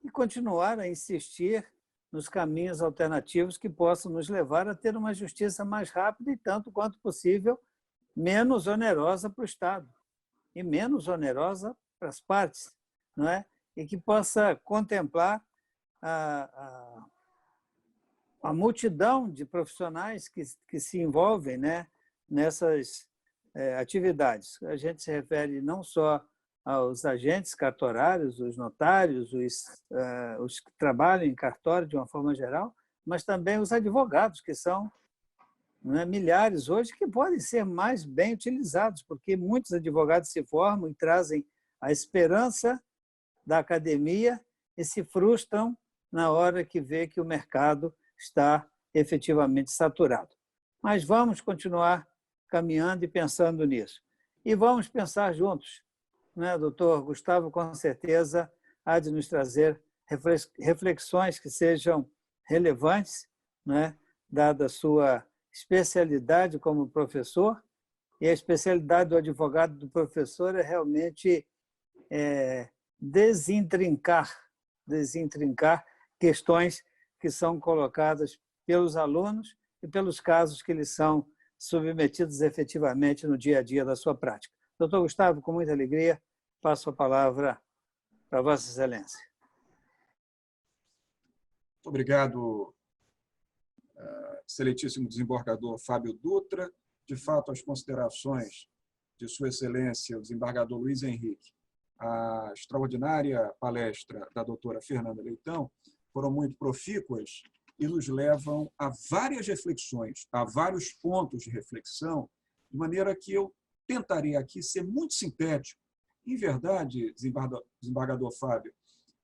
A: e continuar a insistir nos caminhos alternativos que possam nos levar a ter uma justiça mais rápida e, tanto quanto possível, menos onerosa para o Estado e menos onerosa para as partes, não é? E que possa contemplar a multidão de profissionais que se envolvem, né, nessas atividades. A gente se refere não só aos agentes cartorários, os notários, os que trabalham em cartório de uma forma geral, mas também os advogados, que são, né, milhares hoje, que podem ser mais bem utilizados, porque muitos advogados se formam e trazem a esperança da academia e se frustram na hora que vê que o mercado está efetivamente saturado. Mas vamos continuar caminhando e pensando nisso. E vamos pensar juntos. Né? Doutor Gustavo, com certeza, há de nos trazer reflexões que sejam relevantes, né? Dada a sua especialidade como professor, e a especialidade do advogado do professor é realmente desintrincar questões que são colocadas pelos alunos e pelos casos que eles são submetidos efetivamente no dia a dia da sua prática. Doutor Gustavo, com muita alegria, passo a palavra para Vossa Excelência.
D: Muito obrigado, excelentíssimo desembargador Fábio Dutra. De fato, as considerações de Sua Excelência, o desembargador Luiz Henrique, a extraordinária palestra da doutora Fernanda Leitão foram muito profícuas e nos levam a várias reflexões, a vários pontos de reflexão, de maneira que eu tentarei aqui ser muito sintético, em verdade, desembargador Fábio,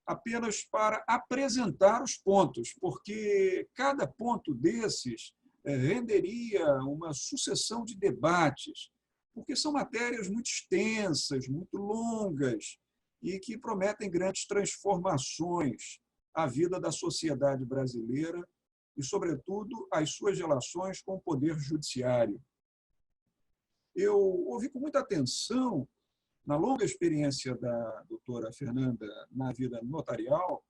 D: apenas para apresentar os pontos, porque cada ponto desses renderia uma sucessão de debates, porque são matérias muito extensas, muito longas e que prometem grandes transformações à vida da sociedade brasileira e, sobretudo, às suas relações com o Poder Judiciário. Eu ouvi com muita atenção, na longa experiência da doutora Fernanda na vida notarial,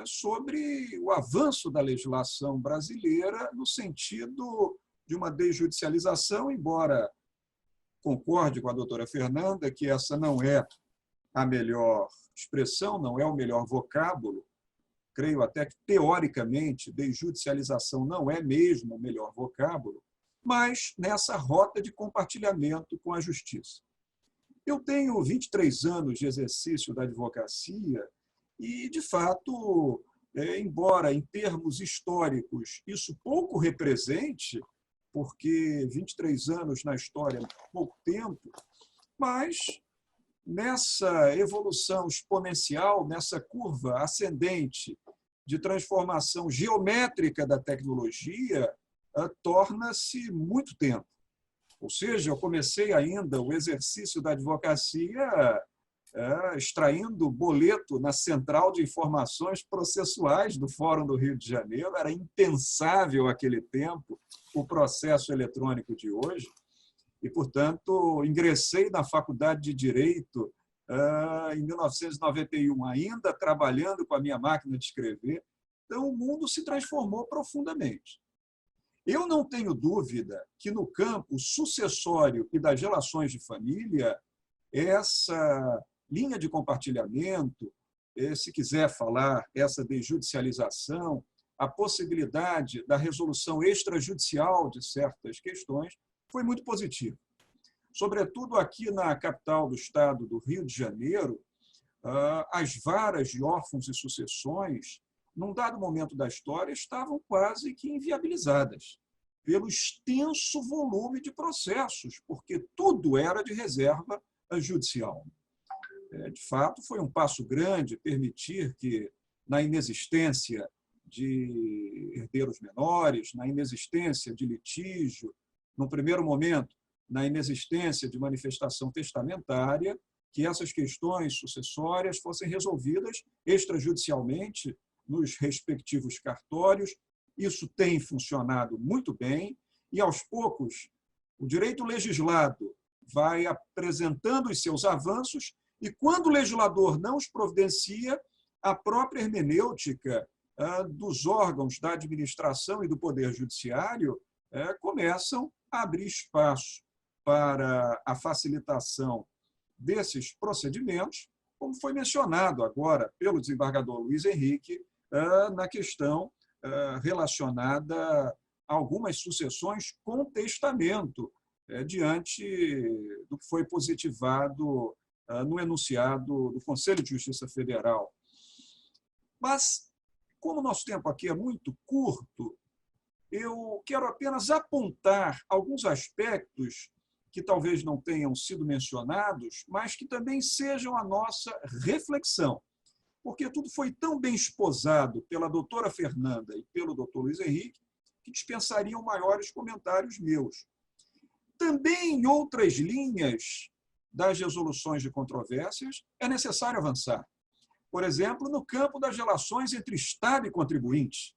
D: sobre o avanço da legislação brasileira no sentido de uma desjudicialização, embora concorde com a doutora Fernanda que essa não é a melhor expressão, não é o melhor vocábulo. Creio até que, teoricamente, desjudicialização não é mesmo o melhor vocábulo, mas nessa rota de compartilhamento com a justiça. Eu tenho 23 anos de exercício da advocacia e, de fato, embora em termos históricos isso pouco represente, porque 23 anos na história é pouco tempo, mas nessa evolução exponencial, nessa curva ascendente de transformação geométrica da tecnologia torna-se muito tempo. Ou seja, eu comecei ainda o exercício da advocacia extraindo boleto na Central de Informações Processuais do Fórum do Rio de Janeiro. Era impensável aquele tempo o processo eletrônico de hoje. E, portanto, ingressei na Faculdade de Direito em 1991, ainda trabalhando com a minha máquina de escrever. Então, o mundo se transformou profundamente. Eu não tenho dúvida que, no campo sucessório e das relações de família, essa linha de compartilhamento, se quiser falar, essa desjudicialização, a possibilidade da resolução extrajudicial de certas questões, foi muito positiva. Sobretudo aqui na capital do estado do Rio de Janeiro, as varas de órfãos e sucessões, num dado momento da história, estavam quase que inviabilizadas pelo extenso volume de processos, porque tudo era de reserva judicial. De fato, foi um passo grande permitir que, na inexistência de herdeiros menores, na inexistência de litígio, no primeiro momento, na inexistência de manifestação testamentária, que essas questões sucessórias fossem resolvidas extrajudicialmente nos respectivos cartórios. Isso tem funcionado muito bem e, aos poucos, o direito legislado vai apresentando os seus avanços e, quando o legislador não os providencia, a própria hermenêutica dos órgãos da administração e do Poder Judiciário começam a abrir espaço para a facilitação desses procedimentos, como foi mencionado agora pelo desembargador Luiz Henrique na questão relacionada a algumas sucessões com testamento, diante do que foi positivado no enunciado do Conselho de Justiça Federal. Mas, como o nosso tempo aqui é muito curto, eu quero apenas apontar alguns aspectos que talvez não tenham sido mencionados, mas que também sejam a nossa reflexão. Porque tudo foi tão bem esposado pela doutora Fernanda e pelo doutor Luiz Henrique que dispensariam maiores comentários meus. Também em outras linhas das resoluções de controvérsias é necessário avançar. Por exemplo, no campo das relações entre Estado e contribuinte.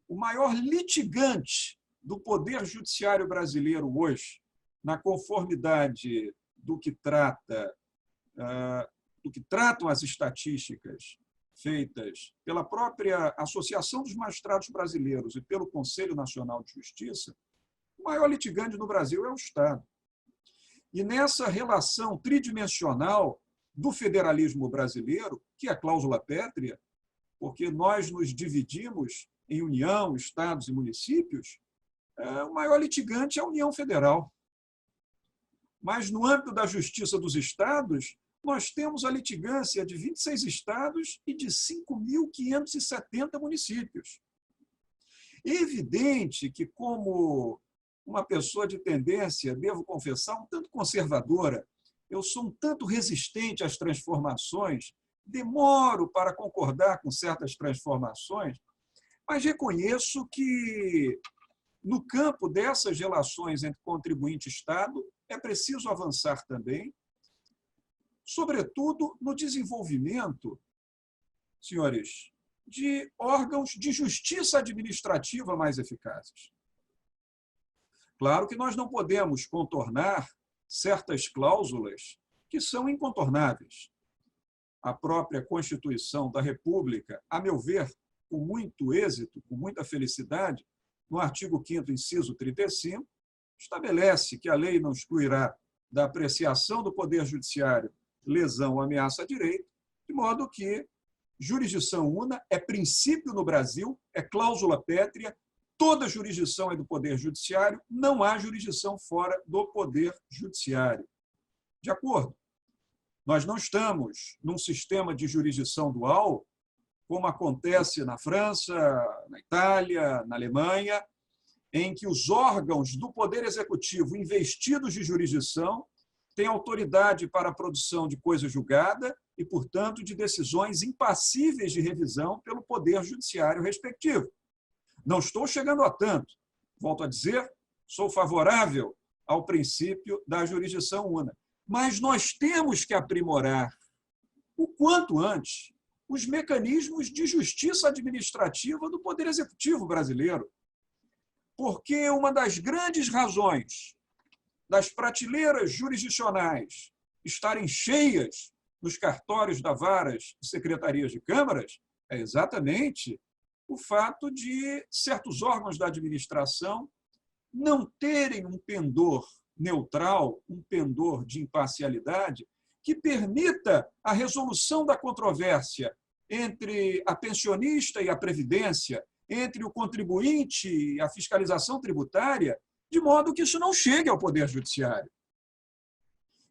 D: O maior litigante do Poder Judiciário brasileiro hoje, na conformidade do que tratam as estatísticas feitas pela própria Associação dos Magistrados Brasileiros e pelo Conselho Nacional de Justiça, o maior litigante no Brasil é o Estado. E nessa relação tridimensional do federalismo brasileiro, que é a cláusula pétrea, porque nós nos dividimos em União, Estados e municípios, o maior litigante é a União Federal. Mas, no âmbito da Justiça dos Estados, nós temos a litigância de 26 estados e de 5.570 municípios. É evidente que, como uma pessoa de tendência, devo confessar, um tanto conservadora, eu sou um tanto resistente às transformações, demoro para concordar com certas transformações, mas reconheço que, no campo dessas relações entre contribuinte e Estado, é preciso avançar também, sobretudo no desenvolvimento, senhores, de órgãos de justiça administrativa mais eficazes. Claro que nós não podemos contornar certas cláusulas que são incontornáveis. A própria Constituição da República, a meu ver, com muito êxito, com muita felicidade, no artigo 5º, inciso 35, estabelece que a lei não excluirá da apreciação do Poder Judiciário lesão ou ameaça a direito, de modo que jurisdição una é princípio no Brasil, é cláusula pétrea, toda jurisdição é do Poder Judiciário, não há jurisdição fora do Poder Judiciário. De acordo? Nós não estamos num sistema de jurisdição dual, como acontece na França, na Itália, na Alemanha, em que os órgãos do Poder Executivo investidos de jurisdição têm autoridade para a produção de coisa julgada e, portanto, de decisões impassíveis de revisão pelo Poder Judiciário respectivo. Não estou chegando a tanto. Volto a dizer, sou favorável ao princípio da jurisdição una. Mas nós temos que aprimorar, o quanto antes, os mecanismos de justiça administrativa do Poder Executivo brasileiro. Porque uma das grandes razões das prateleiras jurisdicionais estarem cheias nos cartórios da varas e secretarias de câmaras é exatamente o fato de certos órgãos da administração não terem um pendor neutral, um pendor de imparcialidade que permita a resolução da controvérsia entre a pensionista e a previdência, entre o contribuinte e a fiscalização tributária, de modo que isso não chegue ao Poder Judiciário.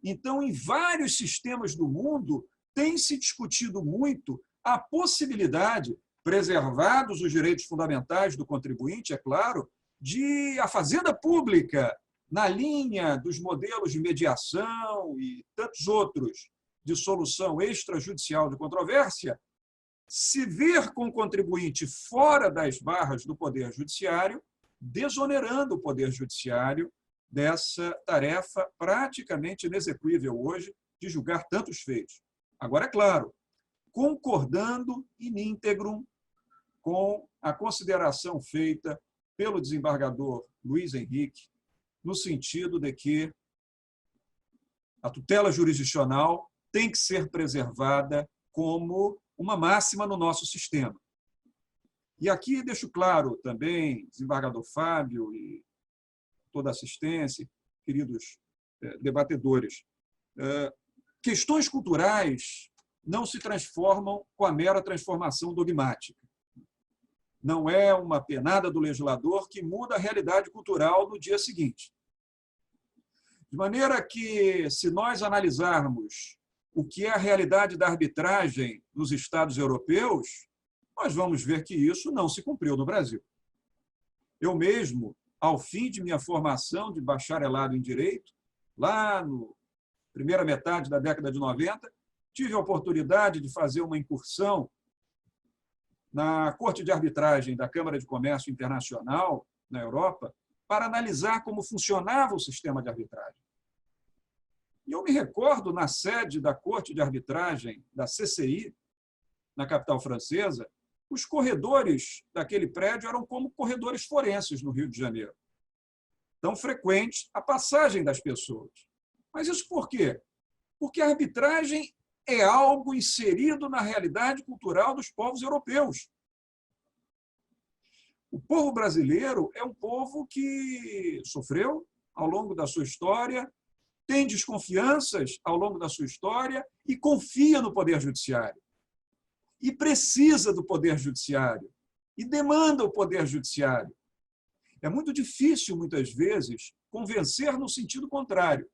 D: Então, em vários sistemas do mundo, tem se discutido muito a possibilidade, preservados os direitos fundamentais do contribuinte, é claro, de a fazenda pública, na linha dos modelos de mediação e tantos outros de solução extrajudicial de controvérsia, se ver com o contribuinte fora das barras do Poder Judiciário, desonerando o Poder Judiciário dessa tarefa praticamente inexequível hoje de julgar tantos feitos. Agora, é claro, concordando in integrum com a consideração feita pelo desembargador Luiz Henrique, no sentido de que a tutela jurisdicional tem que ser preservada como uma máxima no nosso sistema. E aqui deixo claro também, desembargador Fábio e toda a assistência, queridos debatedores, questões culturais não se transformam com a mera transformação dogmática. Não é uma penada do legislador que muda a realidade cultural no dia seguinte. De maneira que, se nós analisarmos o que é a realidade da arbitragem nos Estados europeus, nós vamos ver que isso não se cumpriu no Brasil. Eu mesmo, ao fim de minha formação de bacharelado em Direito, lá na primeira metade da década de 90, tive a oportunidade de fazer uma incursão na Corte de Arbitragem da Câmara de Comércio Internacional, na Europa, para analisar como funcionava o sistema de arbitragem. E eu me recordo, na sede da Corte de Arbitragem da CCI, na capital francesa, os corredores daquele prédio eram como corredores forenses no Rio de Janeiro. Tão frequente a passagem das pessoas. Mas isso por quê? Porque a arbitragem é algo inserido na realidade cultural dos povos europeus. O povo brasileiro é um povo que sofreu ao longo da sua história, tem desconfianças ao longo da sua história e confia no Poder Judiciário. E precisa do Poder Judiciário. E demanda o Poder Judiciário. É muito difícil, muitas vezes, convencer no sentido contrário.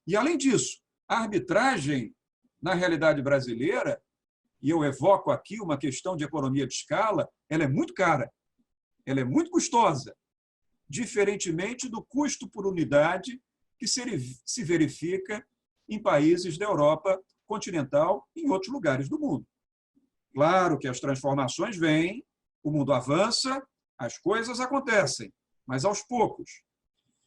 D: E, além disso, a arbitragem, na realidade brasileira, e eu evoco aqui uma questão de economia de escala, ela é muito cara, ela é muito custosa, diferentemente do custo por unidade que se verifica em países da Europa continental e em outros lugares do mundo. Claro que as transformações vêm, o mundo avança, as coisas acontecem, mas aos poucos.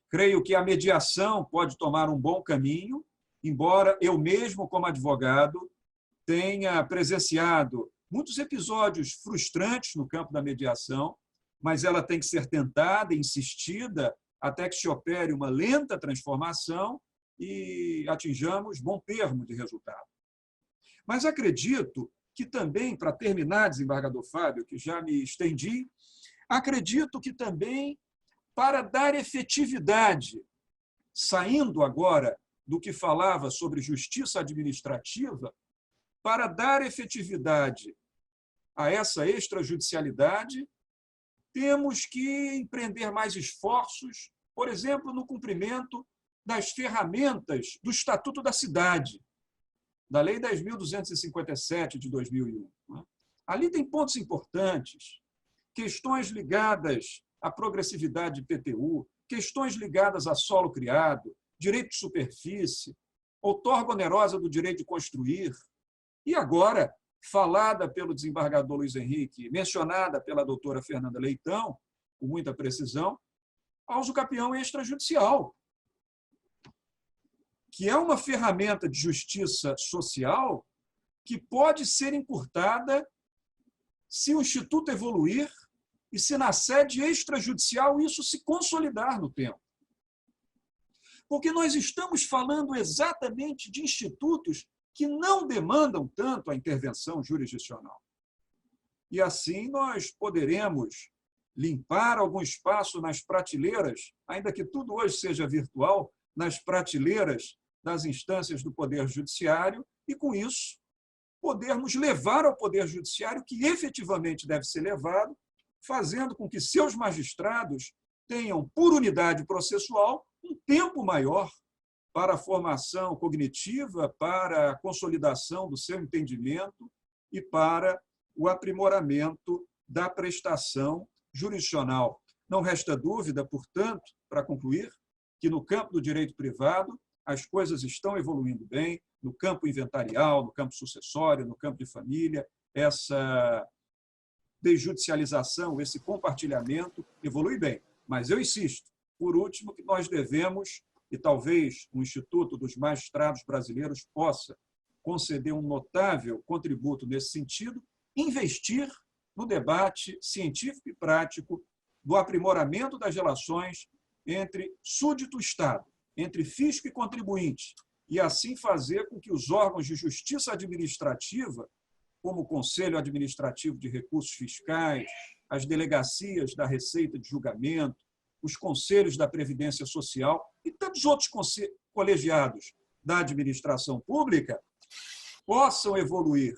D: Creio que a mediação pode tomar um bom caminho, embora eu mesmo, como advogado, tenha presenciado muitos episódios frustrantes no campo da mediação, mas ela tem que ser tentada, insistida, até que se opere uma lenta transformação e atinjamos bom termo de resultado. Mas acredito que também, para terminar, desembargador Fábio, que já me estendi, acredito que também, para dar efetividade, saindo agora do que falava sobre justiça administrativa, para dar efetividade a essa extrajudicialidade, temos que empreender mais esforços, por exemplo, no cumprimento das ferramentas do Estatuto da Cidade, da Lei 10.257 de 2001. Ali tem pontos importantes, questões ligadas à progressividade de PTU, questões ligadas a solo criado, direito de superfície, outorga onerosa do direito de construir, e agora falada pelo desembargador Luiz Henrique, mencionada pela doutora Fernanda Leitão, com muita precisão, a usucapião extrajudicial, que é uma ferramenta de justiça social que pode ser encurtada se o Instituto evoluir e se na sede extrajudicial isso se consolidar no tempo. Porque nós estamos falando exatamente de institutos que não demandam tanto a intervenção jurisdicional. E assim nós poderemos limpar algum espaço nas prateleiras, ainda que tudo hoje seja virtual, nas prateleiras das instâncias do Poder Judiciário, e, com isso, podermos levar ao Poder Judiciário o que efetivamente deve ser levado, fazendo com que seus magistrados tenham, por unidade processual, um tempo maior para a formação cognitiva, para a consolidação do seu entendimento e para o aprimoramento da prestação jurisdicional. Não resta dúvida, portanto, para concluir, que no campo do direito privado as coisas estão evoluindo bem, no campo inventarial, no campo sucessório, no campo de família, essa desjudicialização, esse compartilhamento evolui bem. Mas eu insisto, por último, que nós devemos, e talvez o Instituto dos Magistrados Brasileiros possa conceder um notável contributo nesse sentido, investir no debate científico e prático do aprimoramento das relações entre súdito e Estado, entre fisco e contribuinte, e assim fazer com que os órgãos de justiça administrativa, como o Conselho Administrativo de Recursos Fiscais, as delegacias da Receita de Julgamento, os conselhos da Previdência Social e tantos outros colegiados da administração pública possam evoluir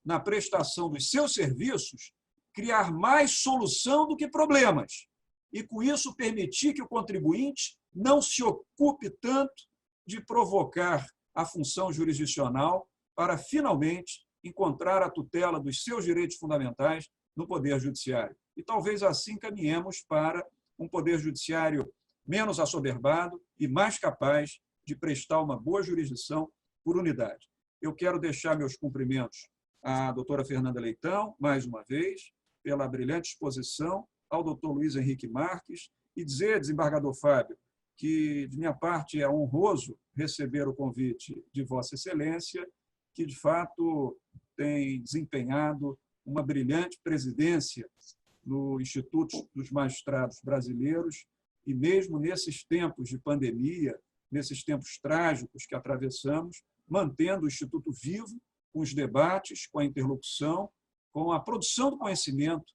D: na prestação dos seus serviços, criar mais solução do que problemas, e, com isso, permitir que o contribuinte não se ocupe tanto de provocar a função jurisdicional para, finalmente, encontrar a tutela dos seus direitos fundamentais no Poder Judiciário. E talvez assim caminhemos para um Poder Judiciário menos assoberbado e mais capaz de prestar uma boa jurisdição por unidade. Eu quero deixar meus cumprimentos à doutora Fernanda Leitão, mais uma vez, pela brilhante exposição, ao doutor Luiz Henrique Marques, e dizer, desembargador Fábio, que, de minha parte, é honroso receber o convite de Vossa Excelência, que, de fato, tem desempenhado uma brilhante presidência no Instituto dos Magistrados Brasileiros, e mesmo nesses tempos de pandemia, nesses tempos trágicos que atravessamos, mantendo o Instituto vivo, com os debates, com a interlocução, com a produção do conhecimento,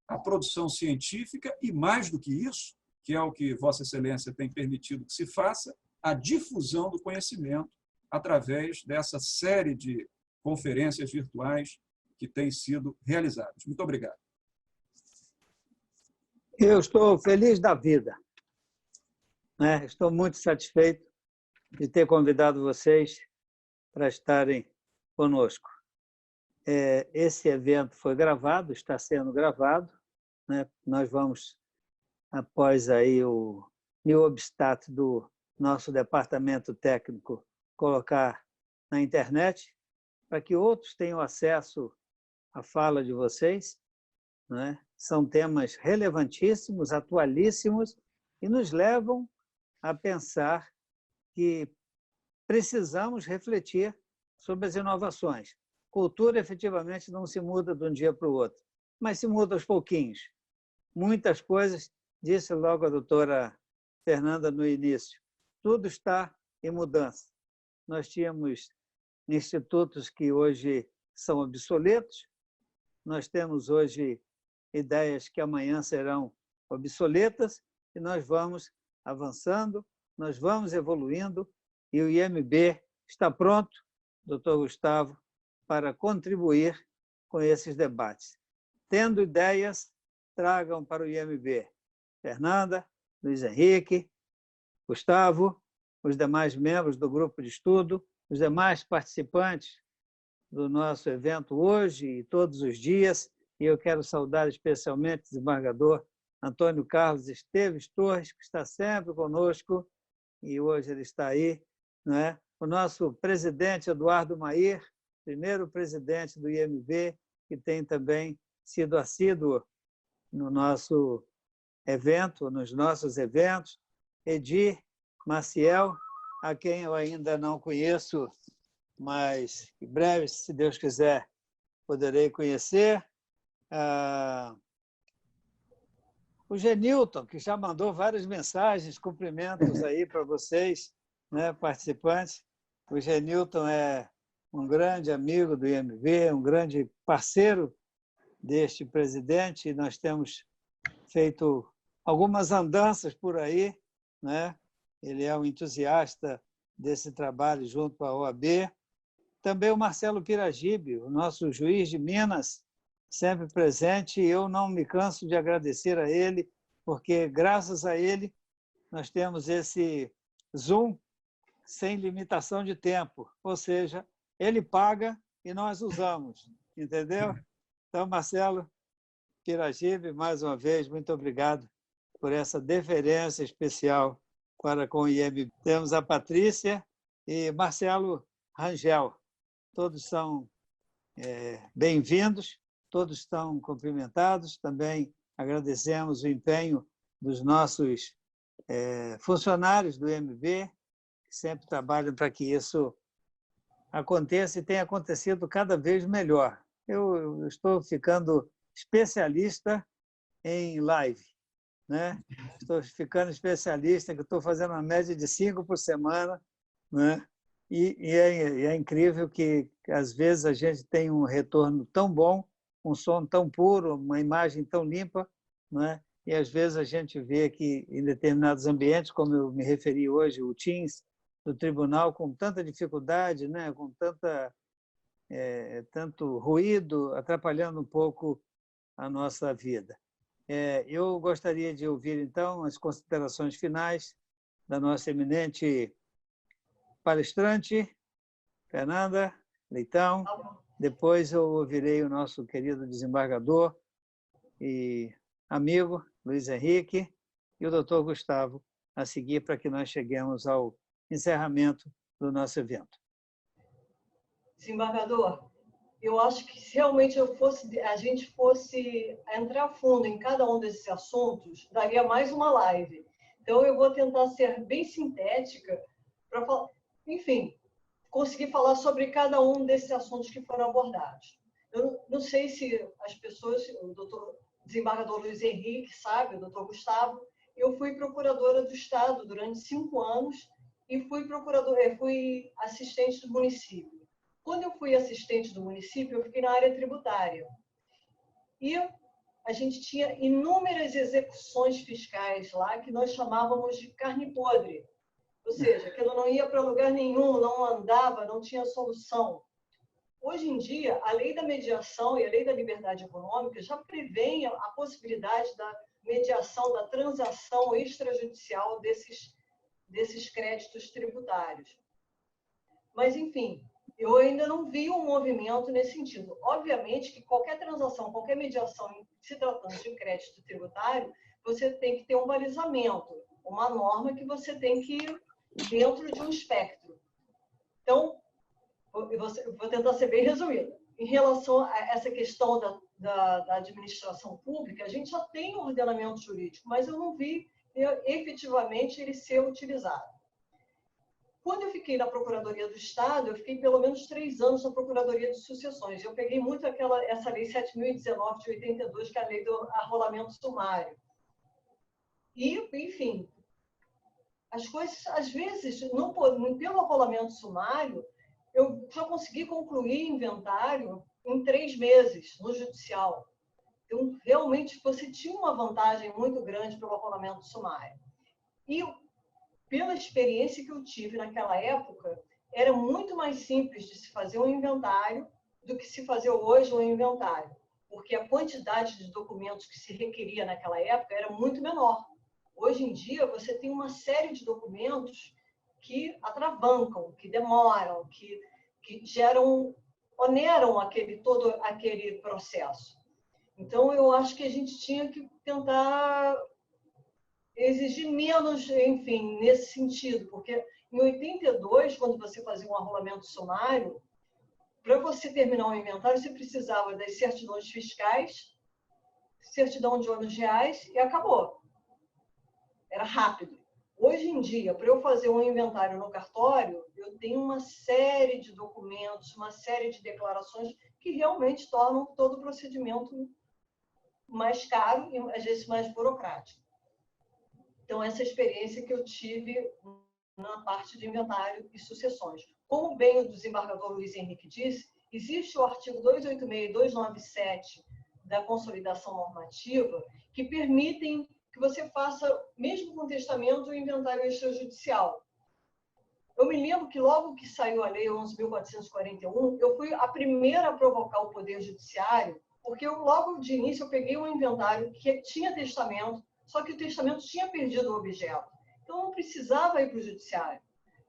D: a produção científica e, mais do que isso, que é o que Vossa Excelência tem permitido que se faça, a difusão do conhecimento através dessa série de conferências virtuais que têm sido realizadas. Muito obrigado.
A: Eu estou feliz da vida, né? Estou muito satisfeito de ter convidado vocês para estarem conosco. Esse evento foi gravado, está sendo gravado, né? Nós vamos, após aí o obstáculo do nosso departamento técnico, colocar na internet para que outros tenham acesso à fala de vocês, né? São temas relevantíssimos, atualíssimos, e nos levam a pensar que precisamos refletir sobre as inovações. Cultura, efetivamente, não se muda de um dia para o outro, mas se muda aos pouquinhos. Muitas coisas, disse logo a doutora Fernanda no início, tudo está em mudança. Nós tínhamos institutos que hoje são obsoletos, nós temos hoje ideias que amanhã serão obsoletas, e nós vamos avançando, nós vamos evoluindo, e o IMB está pronto, doutor Gustavo, para contribuir com esses debates. Tendo ideias, tragam para o IMB. Fernanda, Luiz Henrique, Gustavo, os demais membros do grupo de estudo, os demais participantes do nosso evento hoje e todos os dias, e eu quero saudar especialmente o desembargador Antônio Carlos Esteves Torres, que está sempre conosco, e hoje ele está aí, não é? O nosso presidente Eduardo Mair, primeiro presidente do IMB, que tem também sido assíduo no nosso evento, nos nossos eventos. Edir Maciel, a quem eu ainda não conheço, mas em breve, se Deus quiser, poderei conhecer. O Genilton, que já mandou várias mensagens, cumprimentos aí para vocês, né, participantes. O Genilton é um grande amigo do IMB, um grande parceiro deste presidente, e nós temos feito algumas andanças por aí, né? Ele é um entusiasta desse trabalho junto com a OAB. Também o Marcelo Piragibe, o nosso juiz de Minas, sempre presente, e eu não me canso de agradecer a ele, porque, graças a ele, nós temos esse Zoom sem limitação de tempo, ou seja, ele paga e nós usamos, entendeu? Então, Marcelo Piragibe, mais uma vez, muito obrigado por essa deferência especial para com o IMB. Temos a Patrícia e Marcelo Rangel. Todos são bem-vindos, todos estão cumprimentados. Também agradecemos o empenho dos nossos funcionários do IMB, que sempre trabalham para que isso aconteça e tenha acontecido cada vez melhor. Eu estou ficando especialista em live, né? Estou ficando especialista, que estou fazendo uma média de 5 por semana, né? E é incrível que, às vezes, a gente tem um retorno tão bom, um som tão puro, uma imagem tão limpa, né? E, às vezes, a gente vê que, em determinados ambientes, como eu me referi hoje, o Teams do tribunal, com tanta dificuldade, né? Com tanto ruído, atrapalhando um pouco a nossa vida. Eu gostaria de ouvir, então, as considerações finais da nossa eminente palestrante, Fernanda Leitão. Depois eu ouvirei o nosso querido desembargador e amigo, Luiz Henrique, e o doutor Gustavo, a seguir, para que nós cheguemos ao encerramento do nosso evento.
B: Desembargador, eu acho que se realmente a gente fosse entrar a fundo em cada um desses assuntos, daria mais uma live. Então, eu vou tentar ser bem sintética para, enfim, conseguir falar sobre cada um desses assuntos que foram abordados. Eu não sei se as pessoas, o doutor desembargador Luiz Henrique sabe, o doutor Gustavo, eu fui procuradora do Estado durante 5 anos e fui assistente do município. Quando eu fui assistente do município, eu fiquei na área tributária. E a gente tinha inúmeras execuções fiscais lá que nós chamávamos de carne podre. Ou seja, aquilo não ia para lugar nenhum, não andava, não tinha solução. Hoje em dia, a lei da mediação e a lei da liberdade econômica já prevêem a possibilidade da mediação, da transação extrajudicial desses créditos tributários. Mas, enfim, eu ainda não vi um movimento nesse sentido. Obviamente que qualquer transação, qualquer mediação, se tratando de crédito tributário, você tem que ter um balizamento, uma norma que você tem que ir dentro de um espectro. Então, vou tentar ser bem resumida. Em relação a essa questão da administração pública, a gente já tem um ordenamento jurídico, mas eu não vi efetivamente ele ser utilizado. Quando eu fiquei na Procuradoria do Estado, eu fiquei pelo menos 3 anos na Procuradoria de Sucessões. Eu peguei muito essa Lei 7.019 de 82, que é a Lei do Arrolamento Sumário. E, enfim, as coisas, às vezes, pelo arrolamento sumário, eu já consegui concluir inventário em 3 meses no judicial. Então, realmente, você tinha uma vantagem muito grande pelo arrolamento sumário. E, pela experiência que eu tive naquela época, era muito mais simples de se fazer um inventário do que se fazer hoje um inventário, porque a quantidade de documentos que se requeria naquela época era muito menor. Hoje em dia, você tem uma série de documentos que atravancam, que demoram, que oneram todo aquele processo. Então, eu acho que a gente tinha que tentar exigir menos, enfim, nesse sentido, porque em 82, quando você fazia um arrolamento sumário, para você terminar um inventário, você precisava das certidões fiscais, certidão de ônus reais e acabou. Era rápido. Hoje em dia, para eu fazer um inventário no cartório, eu tenho uma série de documentos, uma série de declarações que realmente tornam todo o procedimento mais caro e, às vezes, mais burocrático. Então, essa experiência que eu tive na parte de inventário e sucessões. Como bem o desembargador Luiz Henrique disse, existe o artigo 286 e 297 da Consolidação Normativa que permitem que você faça, mesmo com testamento, o inventário extrajudicial. Eu me lembro que logo que saiu a Lei 11.441, eu fui a primeira a provocar o Poder Judiciário, porque logo de início eu peguei um inventário que tinha testamento, só que o testamento tinha perdido o objeto. Então, não precisava ir para o Judiciário.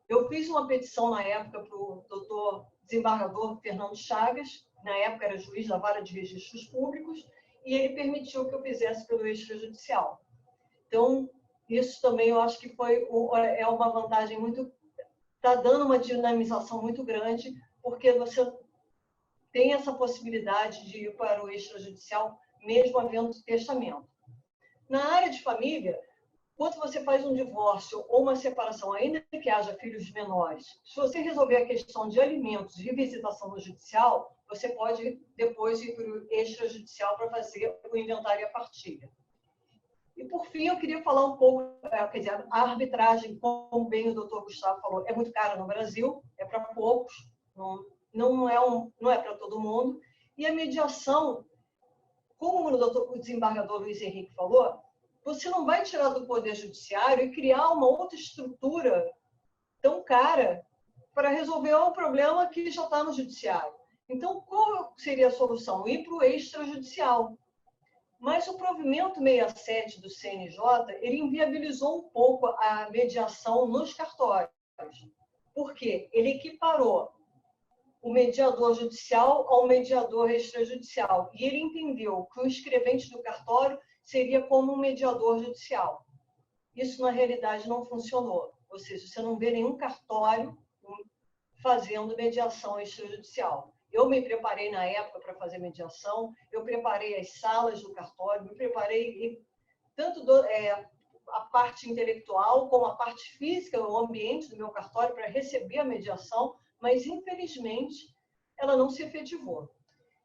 B: Eu fiz uma petição na época para o doutor desembargador Fernando Chagas, na época era juiz da Vara de Registros Públicos, e ele permitiu que eu fizesse pelo extrajudicial. Então, isso também eu acho que é uma vantagem muito... Está dando uma dinamização muito grande, porque você tem essa possibilidade de ir para o extrajudicial, mesmo havendo testamento. Na área de família, quando você faz um divórcio ou uma separação, ainda que haja filhos menores, se você resolver a questão de alimentos e visitação no judicial, você pode depois ir para o extrajudicial para fazer o inventário e a partilha. E, por fim, eu queria falar um pouco, quer dizer, a arbitragem, como bem o doutor Gustavo falou, é muito cara no Brasil, é para poucos, não é para todo mundo. E a mediação, como o desembargador Luiz Henrique falou, você não vai tirar do Poder Judiciário e criar uma outra estrutura tão cara para resolver um problema que já está no Judiciário. Então, qual seria a solução? Ir para o extrajudicial. Mas o provimento 67 do CNJ, ele inviabilizou um pouco a mediação nos cartórios. Por quê? Ele equiparou o mediador judicial ao mediador extrajudicial. E ele entendeu que o escrevente do cartório seria como um mediador judicial. Isso, na realidade, não funcionou. Ou seja, você não vê nenhum cartório fazendo mediação extrajudicial. Eu me preparei na época para fazer mediação, eu preparei as salas do cartório, me preparei tanto a parte intelectual como a parte física, o ambiente do meu cartório para receber a mediação, mas, infelizmente, ela não se efetivou.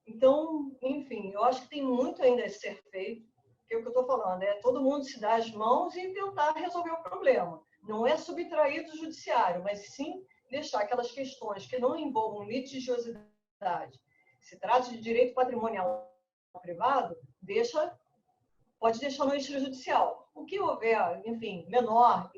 B: Então, enfim, eu acho que tem muito ainda a ser feito, que é o que eu estou falando, é todo mundo se dar as mãos e tentar resolver o problema. Não é subtrair do judiciário, mas sim deixar aquelas questões que não envolvam litigiosidade, se trata de direito patrimonial privado, pode deixar no extrajudicial. O que houver, enfim, menor,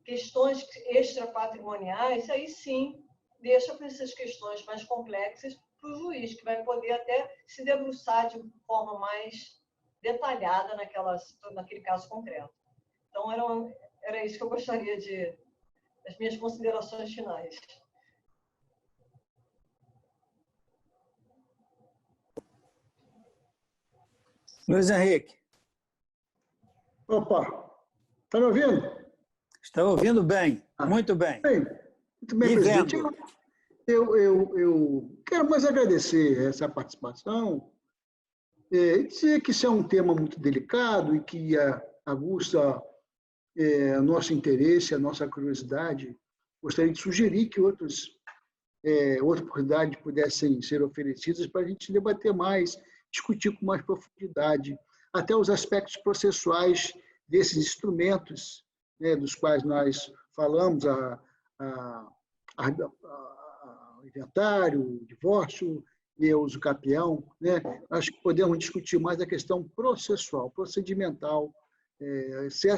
B: questões extrapatrimoniais, aí sim, deixa para essas questões mais complexas para o juiz, que vai poder até se debruçar de forma mais detalhada naquele caso concreto. Então, era isso que eu gostaria as minhas considerações finais.
A: Luiz Henrique.
C: Opa, está me ouvindo?
A: Estou ouvindo bem, muito bem.
C: Muito bem, presidente. Eu quero mais agradecer essa participação, dizer que isso é um tema muito delicado e que aguça nosso interesse, a nossa curiosidade. Gostaria de sugerir que outras oportunidades pudessem ser oferecidas para a gente debater mais, discutir com mais profundidade, até os aspectos processuais desses instrumentos, né, dos quais nós falamos, o inventário, o divórcio e o uso capião, né? Acho que podemos discutir mais a questão processual, procedimental.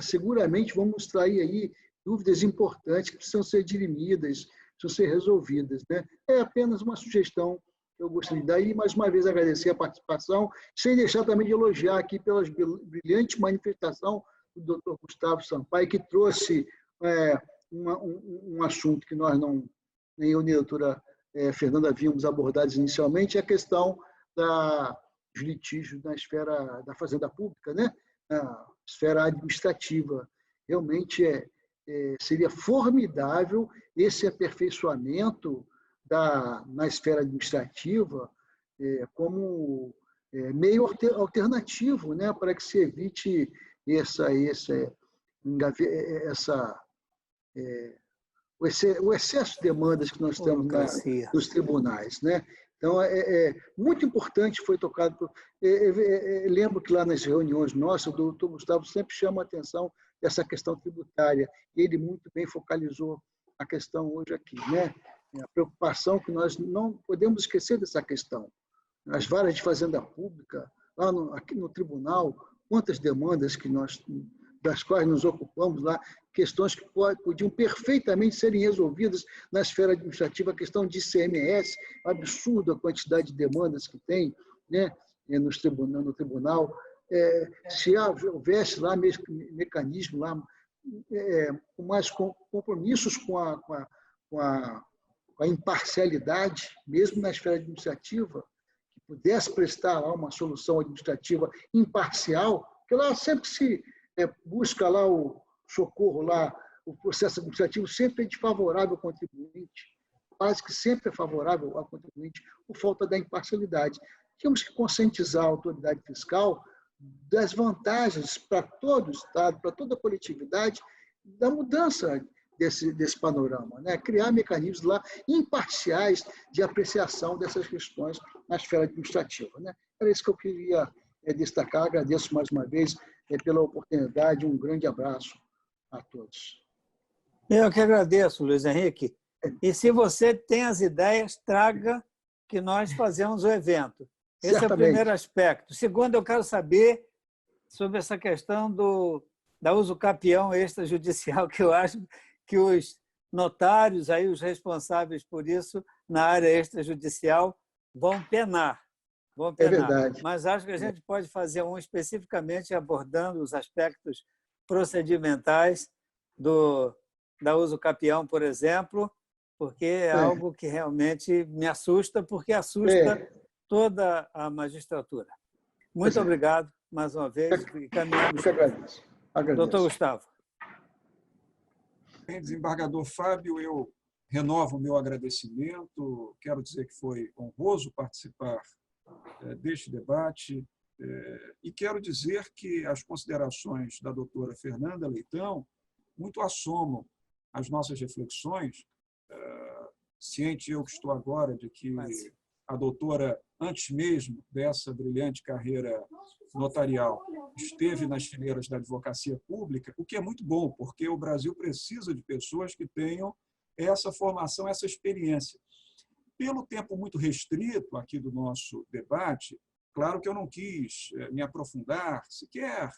C: Seguramente vamos extrair aí dúvidas importantes que precisam ser dirimidas, precisam ser resolvidas, né? É apenas uma sugestão que eu gostaria de dar e, mais uma vez, agradecer a participação, sem deixar também de elogiar aqui pela brilhante manifestação do Dr. Gustavo Sampaio, que trouxe um assunto que nós nem eu nem a doutora Fernanda havíamos abordado inicialmente, a questão dos litígios na esfera da fazenda pública, né? Na esfera administrativa. Realmente seria formidável esse aperfeiçoamento na esfera administrativa como meio alternativo, né, para que se evite o excesso de demandas que nós temos nos tribunais, né? Então, muito importante foi tocado. Lembro que lá nas reuniões nossas, o doutor Gustavo sempre chama a atenção dessa questão tributária. Ele muito bem focalizou a questão hoje aqui, né? A preocupação que nós não podemos esquecer dessa questão. As varas de fazenda pública, aqui no tribunal, quantas demandas das quais nos ocupamos lá, questões que podiam perfeitamente serem resolvidas na esfera administrativa, a questão de ICMS, absurda a quantidade de demandas que tem, né, no tribunal. Se houvesse lá mecanismo lá, com mais compromissos com a imparcialidade, mesmo na esfera administrativa, que pudesse prestar lá uma solução administrativa imparcial, porque lá sempre se busca lá o socorro, lá, o processo administrativo sempre é desfavorável ao contribuinte, quase que sempre é favorável ao contribuinte, por falta da imparcialidade. Temos que conscientizar a autoridade fiscal das vantagens para todo o Estado, para toda a coletividade, da mudança desse panorama, né? Criar mecanismos lá imparciais de apreciação dessas questões na esfera administrativa, né? Era isso que eu queria destacar. Agradeço mais uma vez pela oportunidade. Um grande abraço a todos.
A: Eu que agradeço, Luiz Henrique. E se você tem as ideias, traga, que nós fazemos o evento. Esse Certamente. É o primeiro aspecto. Segundo, eu quero saber sobre essa questão da usucapião extrajudicial, que eu acho que os notários, aí, os responsáveis por isso, na área extrajudicial, vão penar.
C: É verdade.
A: Mas acho que a gente pode fazer um especificamente abordando os aspectos procedimentais da usucapião, por exemplo, porque é algo que realmente me assusta, porque assusta toda a magistratura. Muito obrigado, mais uma vez, e caminhamos.
C: Eu agradeço.
A: Doutor Gustavo.
D: Bem, desembargador Fábio, eu renovo o meu agradecimento. Quero dizer que foi honroso participar deste debate e quero dizer que as considerações da doutora Fernanda Leitão muito assomam as nossas reflexões, ciente eu que estou agora de que a doutora, antes mesmo dessa brilhante carreira notarial, esteve nas fileiras da advocacia pública, o que é muito bom, porque o Brasil precisa de pessoas que tenham essa formação, essa experiência. Pelo tempo muito restrito aqui do nosso debate, claro que eu não quis me aprofundar, sequer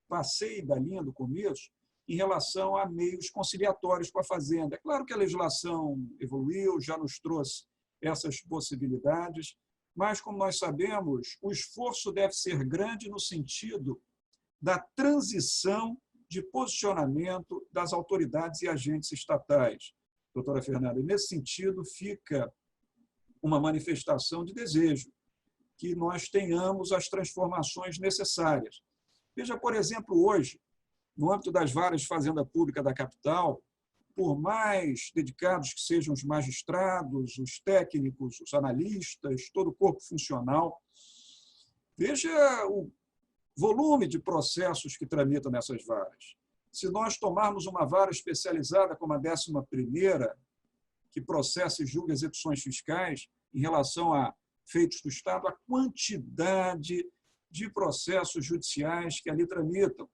D: passei da linha do começo, em relação a meios conciliatórios com a Fazenda. É claro que a legislação evoluiu, já nos trouxe essas possibilidades, mas, como nós sabemos, o esforço deve ser grande no sentido da transição de posicionamento das autoridades e agentes estatais. Doutora Fernanda, e nesse sentido fica uma manifestação de desejo que nós tenhamos as transformações necessárias. Veja, por exemplo, hoje, no âmbito das varas de fazenda pública da capital, por mais dedicados que sejam os magistrados, os técnicos, os analistas, todo o corpo funcional, veja o volume de processos que tramitam nessas varas. Se nós tomarmos uma vara especializada como a 11ª, que processa e julga execuções fiscais em relação a feitos do Estado, a quantidade de processos judiciais que ali tramitam.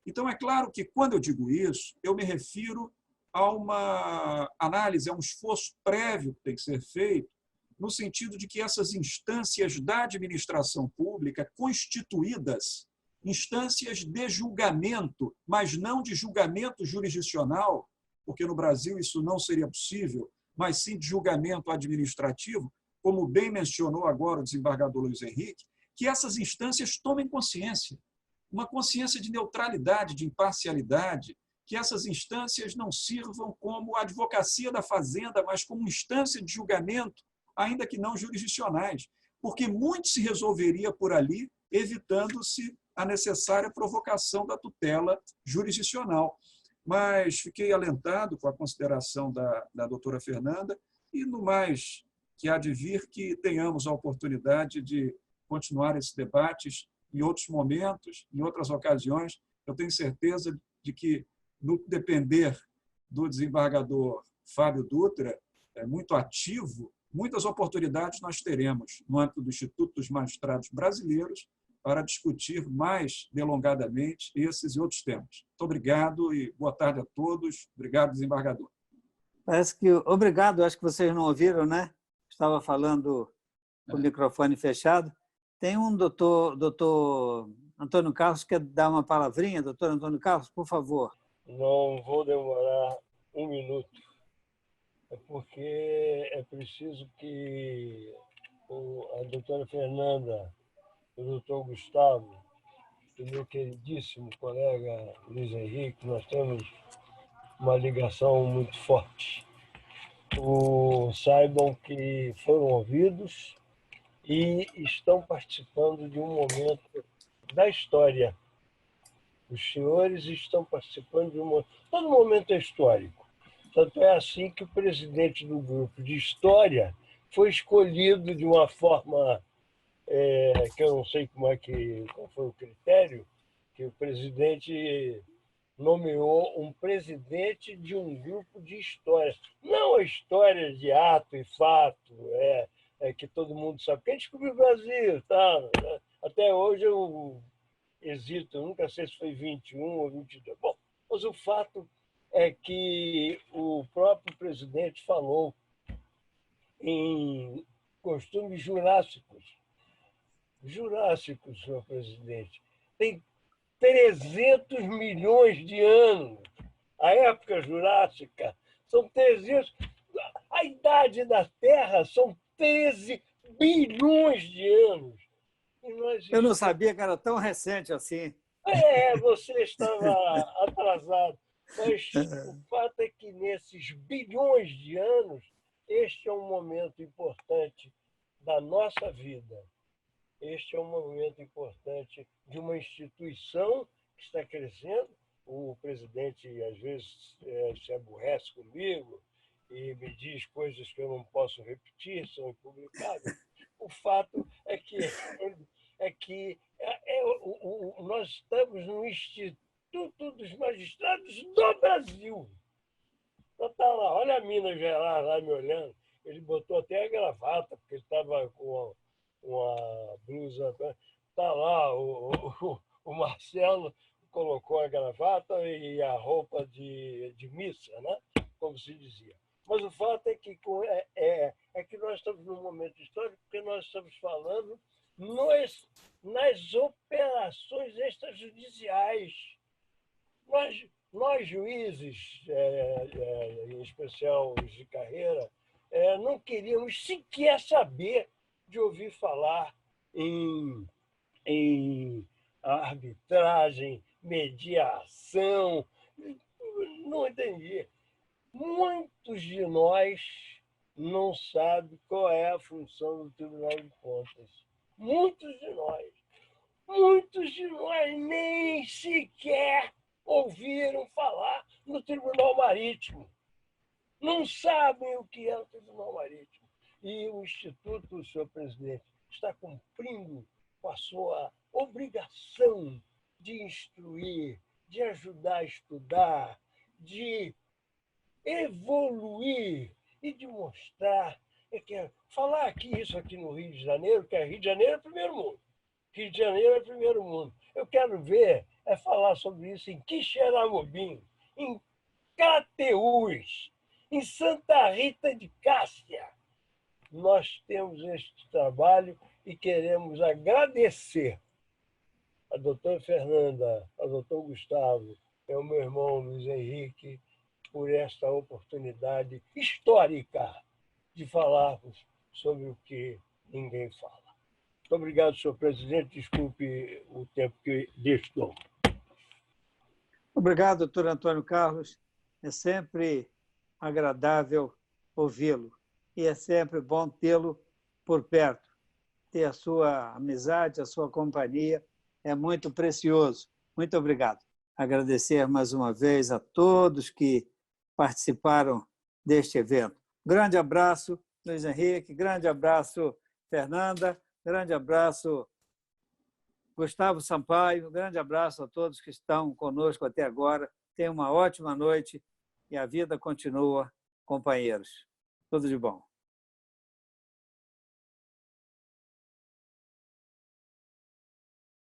D: Então, é claro que, quando eu digo isso, eu me refiro a uma análise, a um esforço prévio que tem que ser feito, no sentido de que essas instâncias da administração pública, constituídas, instâncias de julgamento, mas não de julgamento jurisdicional, porque no Brasil isso não seria possível, mas sim de julgamento administrativo, como bem mencionou agora o desembargador Luiz Henrique, que essas instâncias tomem consciência, uma consciência de neutralidade, de imparcialidade, que essas instâncias não sirvam como advocacia da Fazenda, mas como instância de julgamento, ainda que não jurisdicionais, porque muito se resolveria por ali, evitando-se a necessária provocação da tutela jurisdicional. Mas fiquei alentado com a consideração da doutora Fernanda e, no mais que há de vir, que tenhamos a oportunidade de continuar esses debates em outros momentos, em outras ocasiões. Eu tenho certeza de que, no depender do desembargador Fábio Dutra, muito ativo, muitas oportunidades nós teremos no âmbito do Instituto dos Magistrados Brasileiros para discutir mais delongadamente esses e outros temas. Muito obrigado e boa tarde a todos. Obrigado, desembargador.
A: Parece que... Obrigado, acho que vocês não ouviram, né? Estava falando com o microfone fechado. Tem um doutor Antônio Carlos que quer dar uma palavrinha. Doutor Antônio Carlos, por favor.
E: Não vou demorar um minuto. É porque é preciso que a doutora Fernanda, o doutor Gustavo e meu queridíssimo colega Luiz Henrique, nós temos uma ligação muito forte. Saibam que foram ouvidos e estão participando de um momento da história. Os senhores estão participando de todo momento é histórico. Tanto é assim que o presidente do grupo de história foi escolhido de uma forma que eu não sei qual foi o critério, que o presidente nomeou um presidente de um grupo de história. Não a história de ato e fato, que todo mundo sabe. Quem descobriu o Brasil? Tá? Até hoje eu hesito, eu nunca sei se foi 21 ou 22. Bom, mas o fato é que o próprio presidente falou em costumes jurássicos. Jurássicos, senhor presidente. Tem 300 milhões de anos. A época jurássica são 300... A idade da Terra são 13 bilhões de anos.
A: Eu não sabia que era tão recente assim.
E: Você estava atrasado. Mas o fato é que, nesses bilhões de anos, este é um momento importante da nossa vida. Este é um momento importante de uma instituição que está crescendo. O presidente, às vezes, se aborrece comigo e me diz coisas que eu não posso repetir, são impublicáveis. O fato é que nós estamos no Instituto dos Magistrados do Brasil. Está lá, olha a Minas Gerais lá me olhando. Ele botou até a gravata, porque ele estava com uma blusa. Está lá, o Marcelo colocou a gravata e a roupa de missa, né? Como se dizia. Mas o fato é que que nós estamos num momento histórico, porque nós estamos falando nas operações extrajudiciais. Nós juízes, em especial os de carreira, não queríamos sequer saber de ouvir falar em arbitragem, mediação. Não entendi. Muitos de nós não sabem qual é a função do Tribunal de Contas. Muitos de nós nem sequer ouviram falar no Tribunal Marítimo. Não sabem o que é o Tribunal Marítimo. E o Instituto, senhor presidente, está cumprindo com a sua obrigação de instruir, de ajudar a estudar, de evoluir e de mostrar. Falar isso aqui no Rio de Janeiro, que Rio de Janeiro é primeiro mundo. Rio de Janeiro é primeiro mundo. Eu quero ver falar sobre isso em Quixeramobim, em Crateús, em Santa Rita de Cássia. Nós temos este trabalho e queremos agradecer a doutora Fernanda, ao doutor Gustavo e ao meu irmão Luiz Henrique por esta oportunidade histórica de falarmos sobre o que ninguém fala. Muito obrigado, senhor presidente. Desculpe o tempo que destou.
A: Obrigado, doutor Antônio Carlos. É sempre agradável ouvi-lo e é sempre bom tê-lo por perto. Ter a sua amizade, a sua companhia é muito precioso. Muito obrigado. Agradecer mais uma vez a todos que participaram deste evento. Grande abraço, Luiz Henrique. Grande abraço, Fernanda. Grande abraço, Gustavo Sampaio. Grande abraço a todos que estão conosco até agora. Tenham uma ótima noite e a vida continua, companheiros. Tudo de bom.